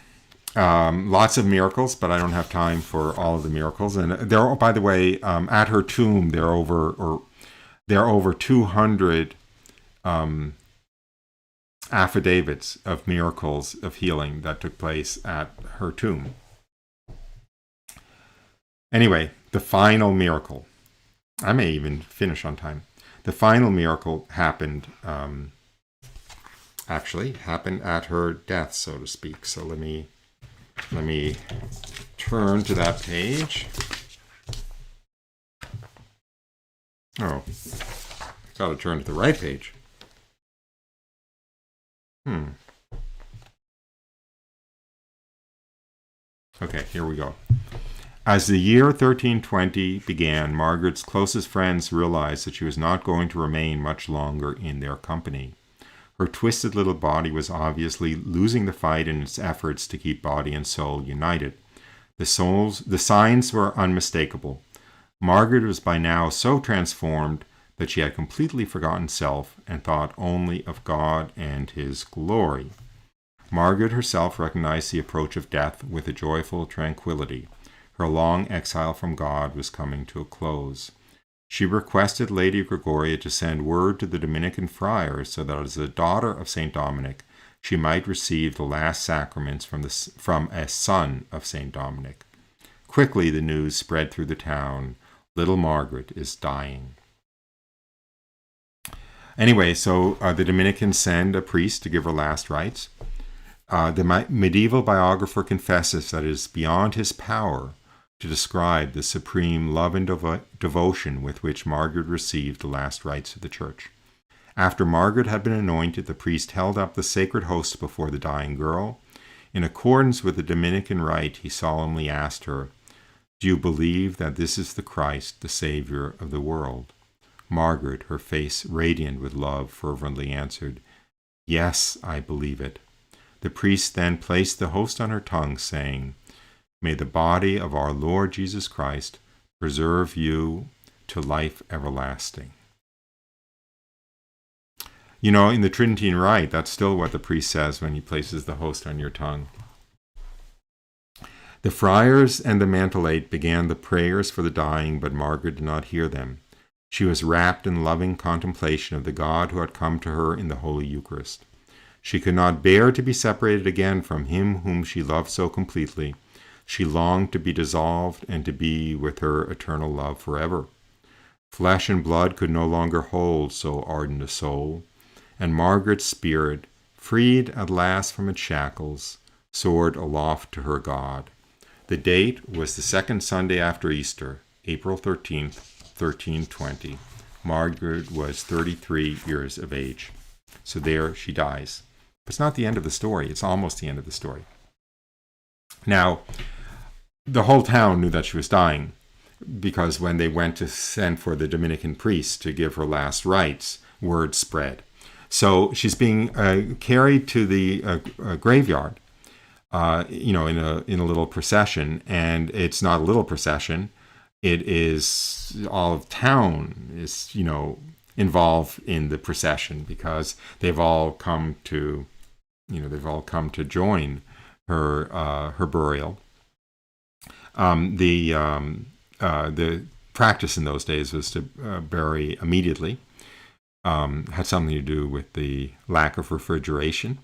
lots of miracles, but I don't have time for all of the miracles. And there, by the way, at her tomb, there are over 200 affidavits of miracles of healing that took place at her tomb. Anyway, the final miracle. I may even finish on time. The final miracle happened at her death, so to speak. So let me turn to that page. Oh, got to turn to the right page. Okay, here we go. As the year 1320 began, Margaret's closest friends realized that she was not going to remain much longer in their company. Her twisted little body was obviously losing the fight in its efforts to keep body and soul united. The signs were unmistakable. Margaret was by now so transformed that she had completely forgotten self and thought only of God and his glory. Margaret herself recognized the approach of death with a joyful tranquility. Her long exile from God was coming to a close. She requested Lady Gregoria to send word to the Dominican friars so that as a daughter of St. Dominic, she might receive the last sacraments from a son of St. Dominic. Quickly the news spread through the town. Little Margaret is dying. Anyway, so the Dominicans send a priest to give her last rites. The medieval biographer confesses that it is beyond his power to describe the supreme love and devotion with which Margaret received the last rites of the Church. After Margaret had been anointed, the priest held up the sacred host before the dying girl. In accordance with the Dominican rite, he solemnly asked her, "Do you believe that this is the Christ, the Savior of the world?" Margaret, her face radiant with love, fervently answered, "Yes, I believe it." The priest then placed the host on her tongue, saying, "May the body of our Lord Jesus Christ preserve you to life everlasting." You know, in the Tridentine Rite, that's still what the priest says when he places the host on your tongue. The friars and the mantelate began the prayers for the dying, but Margaret did not hear them. She was wrapped in loving contemplation of the God who had come to her in the Holy Eucharist. She could not bear to be separated again from him whom she loved so completely. She longed to be dissolved and to be with her eternal love forever. Flesh and blood could no longer hold so ardent a soul, and Margaret's spirit, freed at last from its shackles, soared aloft to her God. The date was the second Sunday after Easter, April 13th, 1320. Margaret was 33 years of age. So there she dies. But it's not the end of the story. It's almost the end of the story. Now, the whole town knew that she was dying, because when they went to send for the Dominican priest to give her last rites, word spread. So she's being carried to the graveyard, in a little procession, and it's not a little procession. It is all of town is involved in the procession, because they've all come to join her burial. The practice in those days was to bury immediately. Had something to do with the lack of refrigeration,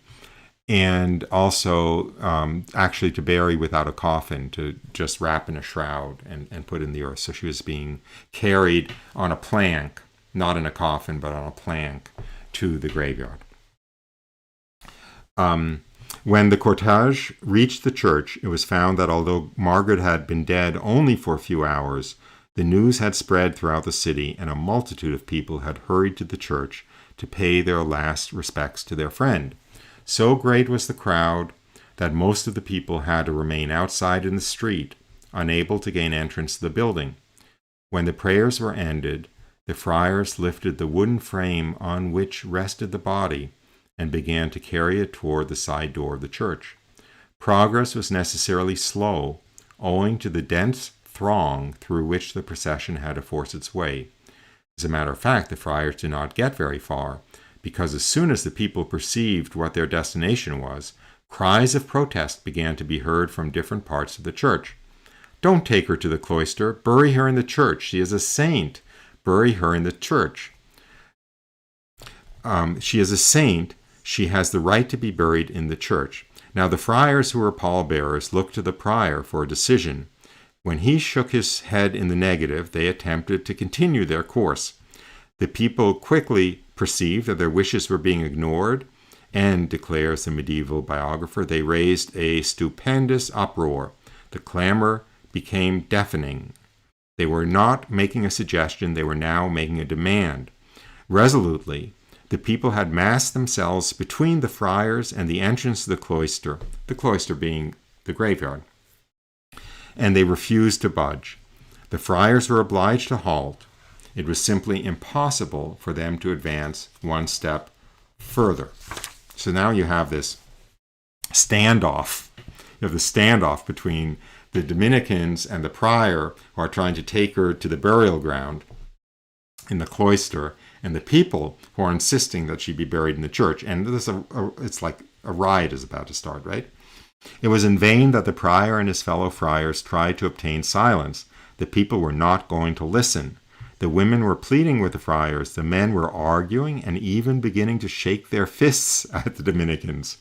and also actually to bury without a coffin, to just wrap in a shroud and put in the earth. So she was being carried on a plank, not in a coffin, but on a plank, to the graveyard. When the cortege reached the church, it was found that although Margaret had been dead only for a few hours, the news had spread throughout the city, and a multitude of people had hurried to the church to pay their last respects to their friend. So great was the crowd that most of the people had to remain outside in the street, unable to gain entrance to the building. When the prayers were ended, the friars lifted the wooden frame on which rested the body and began to carry it toward the side door of the church. Progress was necessarily slow, owing to the dense throng through which the procession had to force its way. As a matter of fact, the friars did not get very far, because as soon as the people perceived what their destination was, cries of protest began to be heard from different parts of the church. "Don't take her to the cloister. Bury her in the church. She is a saint. Bury her in the church. She is a saint. She has the right to be buried in the church." Now the friars, who were pallbearers, looked to the prior for a decision. When he shook his head in the negative, they attempted to continue their course. The people quickly perceived that their wishes were being ignored, and, declares the medieval biographer, they raised a stupendous uproar. The clamor became deafening. They were not making a suggestion, they were now making a demand. Resolutely, the people had massed themselves between the friars and the entrance to the cloister being the graveyard, and they refused to budge. The friars were obliged to halt. It was simply impossible for them to advance one step further. So now you have this standoff. You have the standoff between the Dominicans and the prior, who are trying to take her to the burial ground in the cloister, and the people who are insisting that she be buried in the church. And it's like a riot is about to start, right? It was in vain that the prior and his fellow friars tried to obtain silence. The people were not going to listen. The women were pleading with the friars, the men were arguing and even beginning to shake their fists at the Dominicans.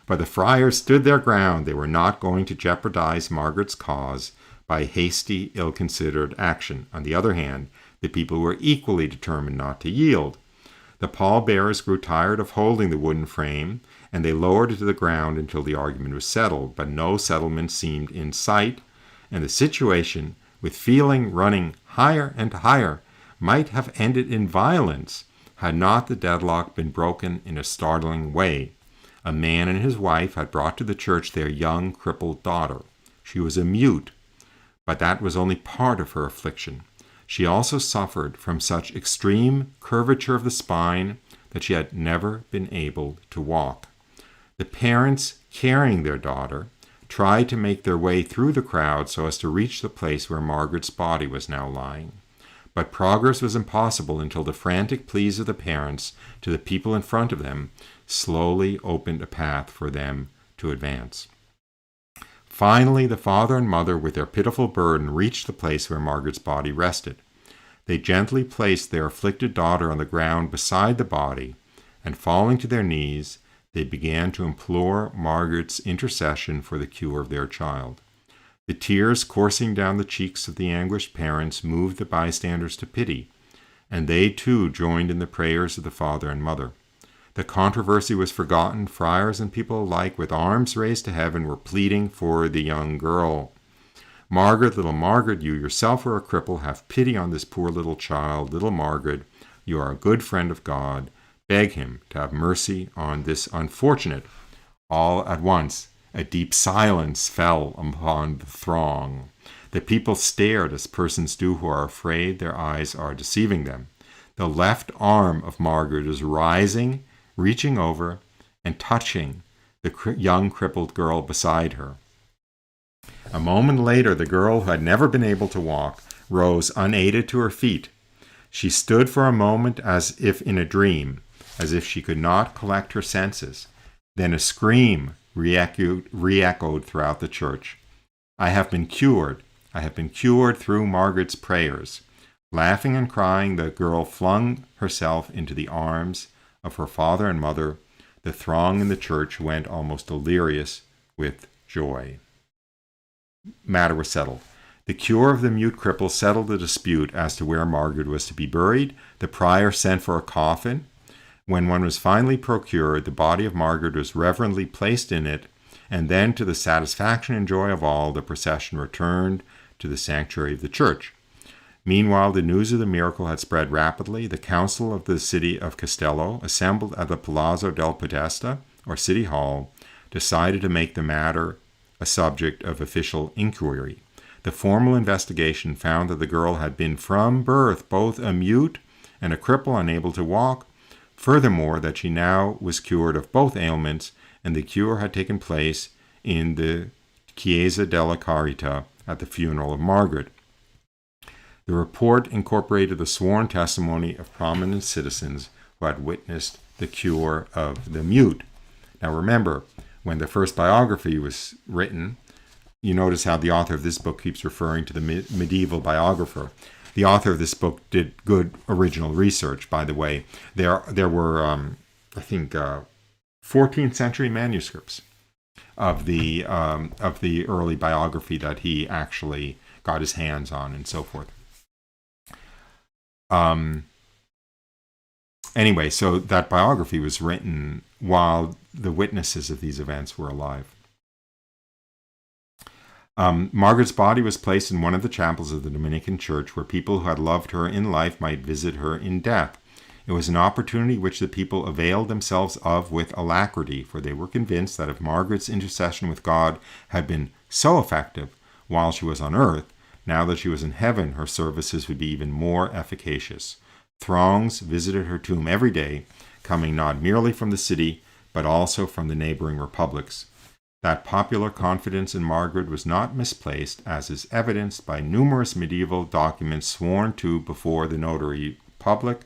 But the friars stood their ground. They were not going to jeopardize Margaret's cause by hasty, ill-considered action. On the other hand, the people were equally determined not to yield. The pallbearers grew tired of holding the wooden frame, and they lowered it to the ground until the argument was settled. But no settlement seemed in sight, and the situation, with feeling running higher and higher, might have ended in violence had not the deadlock been broken in a startling way. A man and his wife had brought to the church their young, crippled daughter. She was a mute, but that was only part of her affliction. She also suffered from such extreme curvature of the spine that she had never been able to walk. The parents, carrying their daughter, tried to make their way through the crowd so as to reach the place where Margaret's body was now lying. But progress was impossible until the frantic pleas of the parents to the people in front of them slowly opened a path for them to advance. Finally, the father and mother, with their pitiful burden, reached the place where Margaret's body rested. They gently placed their afflicted daughter on the ground beside the body, and falling to their knees, they began to implore Margaret's intercession for the cure of their child. The tears coursing down the cheeks of the anguished parents moved the bystanders to pity, and they too joined in the prayers of the father and mother. The controversy was forgotten. Friars and people alike, with arms raised to heaven, were pleading for the young girl. Margaret, little Margaret, you yourself are a cripple. Have pity on this poor little child. Little Margaret, you are a good friend of God. Beg him to have mercy on this unfortunate. All at once, a deep silence fell upon the throng. The people stared as persons do who are afraid their eyes are deceiving them. The left arm of Margaret is rising, reaching over, and touching the young crippled girl beside her. A moment later, the girl, who had never been able to walk, rose unaided to her feet. She stood for a moment as if in a dream, as if she could not collect her senses. Then a scream re-echoed throughout the church. I have been cured. I have been cured through Margaret's prayers. Laughing and crying, the girl flung herself into the arms of her father and mother. The throng in the church went almost delirious with joy. Matter was settled. The cure of the mute cripple settled the dispute as to where Margaret was to be buried. The prior sent for a coffin. When one was finally procured, the body of Margaret was reverently placed in it, and then, to the satisfaction and joy of all, the procession returned to the sanctuary of the church. Meanwhile, the news of the miracle had spread rapidly. The council of the city of Castello, assembled at the Palazzo del Podesta, or City Hall, decided to make the matter a subject of official inquiry. The formal investigation found that the girl had been from birth both a mute and a cripple unable to walk. Furthermore, that she now was cured of both ailments, and the cure had taken place in the Chiesa della Carita at the funeral of Margaret. The report incorporated the sworn testimony of prominent citizens who had witnessed the cure of the mute. Now remember, when the first biography was written, you notice how the author of this book keeps referring to the medieval biographer. The author of this book did good original research, by the way. There were, I think, 14th century manuscripts of the early biography that he actually got his hands on, and so forth. Anyway, so that biography was written while the witnesses of these events were alive. Margaret's body was placed in one of the chapels of the Dominican Church, where people who had loved her in life might visit her in death. It was an opportunity which the people availed themselves of with alacrity, for they were convinced that if Margaret's intercession with God had been so effective while she was on earth, now that she was in heaven, her services would be even more efficacious. Throngs visited her tomb every day, coming not merely from the city, but also from the neighboring republics. That popular confidence in Margaret was not misplaced, as is evidenced by numerous medieval documents sworn to before the notary public.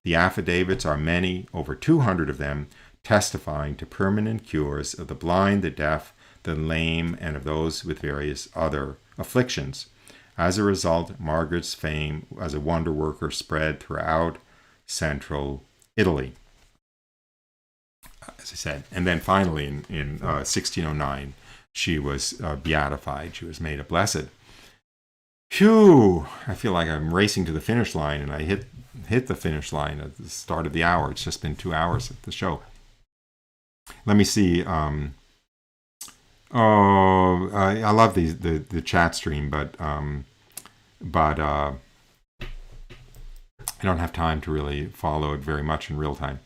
The affidavits are many, over 200 of them, testifying to permanent cures of the blind, the deaf, the lame, and of those with various other afflictions. As a result, Margaret's fame as a wonder worker spread throughout central Italy, as I said. And then finally, in 1609, she was beatified. She was made a blessed. Phew! I feel like I'm racing to the finish line, and I hit the finish line at the start of the hour. It's just been 2 hours of the show. Let me see. I love the chat stream, but I don't have time to really follow it very much in real time.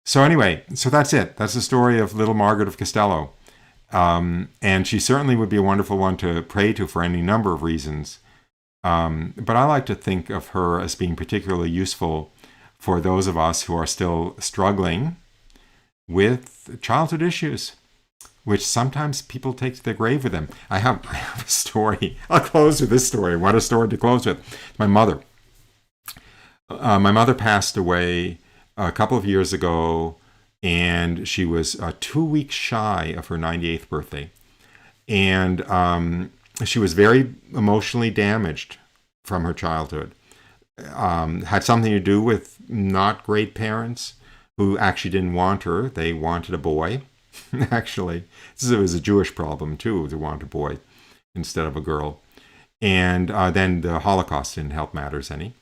So anyway, so that's it. That's the story of little Margaret of Castello. And she certainly would be a wonderful one to pray to for any number of reasons. But I like to think of her as being particularly useful for those of us who are still struggling with childhood issues, which sometimes people take to their grave with them. I have a story. I'll close with this story. What a story to close with. My mother. My mother passed away a couple of years ago, and she was 2 weeks shy of her 98th birthday. And she was very emotionally damaged from her childhood. Had something to do with not great parents who actually didn't want her. They wanted a boy. Actually, it was a Jewish problem too, to want a boy instead of a girl. And then the Holocaust didn't help matters any.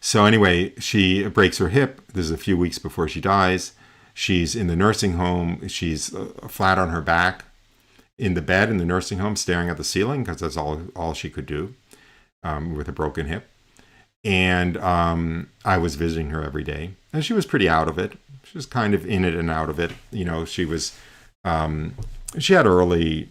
So anyway, she breaks her hip. This is a few weeks before she dies. She's in the nursing home. She's flat on her back in the bed in the nursing home, staring at the ceiling, because that's all she could do with a broken hip. And I was visiting her every day, and she was pretty out of it. She was kind of in it and out of it. You know, she was, she had early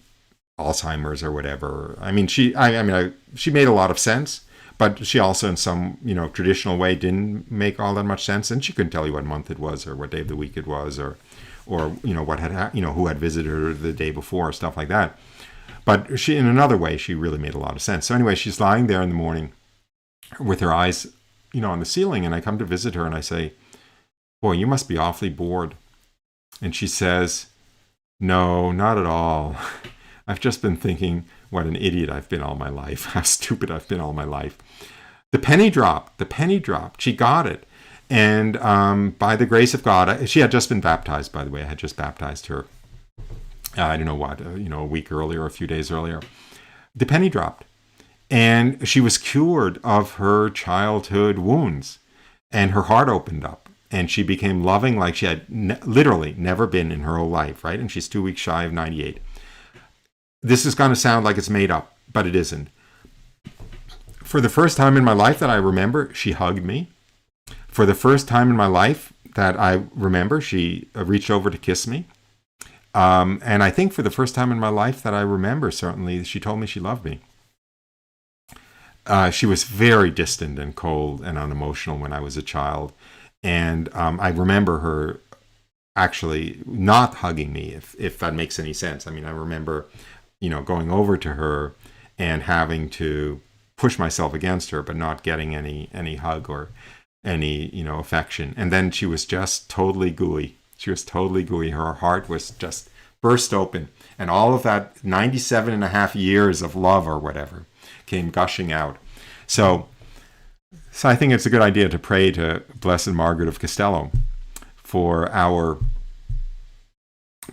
Alzheimer's or whatever. I mean, she made a lot of sense, but she also, in some, traditional way, didn't make all that much sense. And she couldn't tell you what month it was, or what day of the week it was, or what had who had visited her the day before, stuff like that. But she, in another way, she really made a lot of sense. So anyway, she's lying there in the morning with her eyes, on the ceiling, and I come to visit her, and I say, "Boy, you must be awfully bored." And she says, "No, not at all. I've just been thinking what an idiot I've been all my life, how stupid I've been all my life." The penny dropped. She got it. And by the grace of God, she had just been baptized, by the way. I had just baptized her, I don't know what, a week earlier, a few days earlier. The penny dropped. And she was cured of her childhood wounds. And her heart opened up. And she became loving like she had literally never been in her whole life, right? And she's 2 weeks shy of 98. This is going to sound like it's made up, but it isn't. For the first time in my life that I remember, she hugged me. For the first time in my life that I remember, she reached over to kiss me. And I think for the first time in my life that I remember, certainly, she told me she loved me. She was very distant and cold and unemotional when I was a child. And I remember her actually not hugging me, if that makes any sense. I mean, I remember, going over to her and having to push myself against her, but not getting any hug or any, affection. And then she was just totally gooey. Her heart was just burst open. And all of that 97 and a half years of love or whatever came gushing out. So I think it's a good idea to pray to Blessed Margaret of Castello for our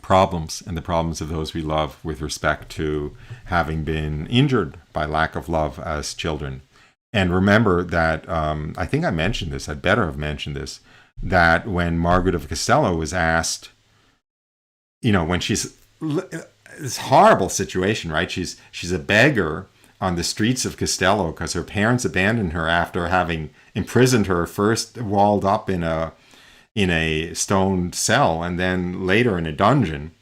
problems and the problems of those we love with respect to having been injured by lack of love as children. And remember that, I think I mentioned this, I'd better have mentioned this, that when Margaret of Castello was asked, when she's, this horrible situation, right? She's a beggar on the streets of Castello because her parents abandoned her after having imprisoned her, first walled up in a stone cell, and then later in a dungeon,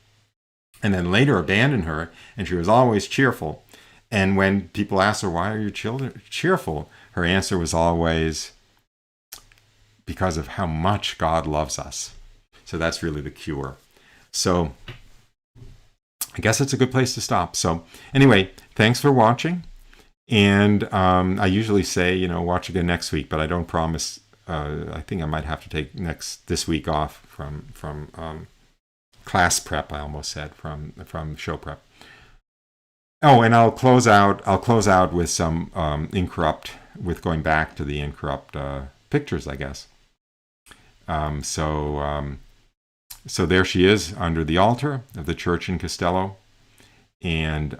and then later abandoned her, and she was always cheerful. And when people asked her, "Why are your children cheerful?" her answer was always, "Because of how much God loves us." So that's really the cure. So I guess it's a good place to stop. So anyway, thanks for watching. And I usually say, watch again next week, but I don't promise. I think I might have to take this week off from class prep. I almost said from show prep. Oh, and I'll close out with some incorrupt, with going back to the incorrupt pictures, I guess. So there she is under the altar of the church in Castello, and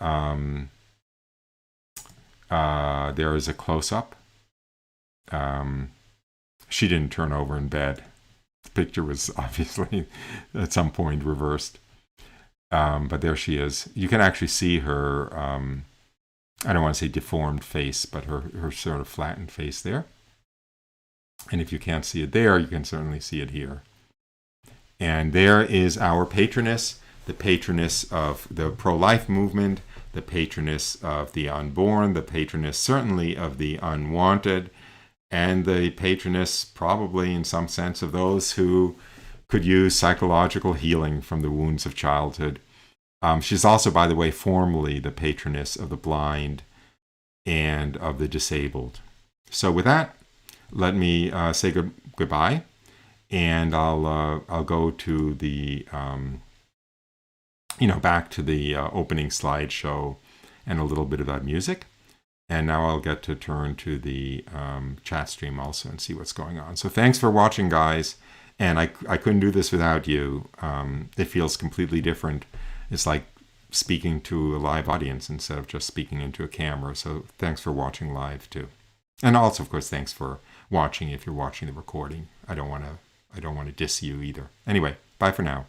there is a close-up. She didn't turn over in bed. The picture was obviously at some point reversed. But there she is. You can actually see her, I don't want to say deformed face, but her sort of flattened face there. And if you can't see it there, you can certainly see it here. And there is our patroness, the patroness of the pro-life movement, the patroness of the unborn, the patroness certainly of the unwanted, and the patroness probably in some sense of those who could use psychological healing from the wounds of childhood. She's also, by the way, formally the patroness of the blind and of the disabled. So with that, let me say goodbye, and I'll go to the back to the opening slideshow and a little bit of that music. And now I'll get to turn to the chat stream also and see what's going on. So thanks for watching, guys. And I couldn't do this without you. It feels completely different. It's like speaking to a live audience instead of just speaking into a camera. So thanks for watching live too. And also, of course, thanks for watching if you're watching the recording. I don't want to diss you either. Anyway, bye for now.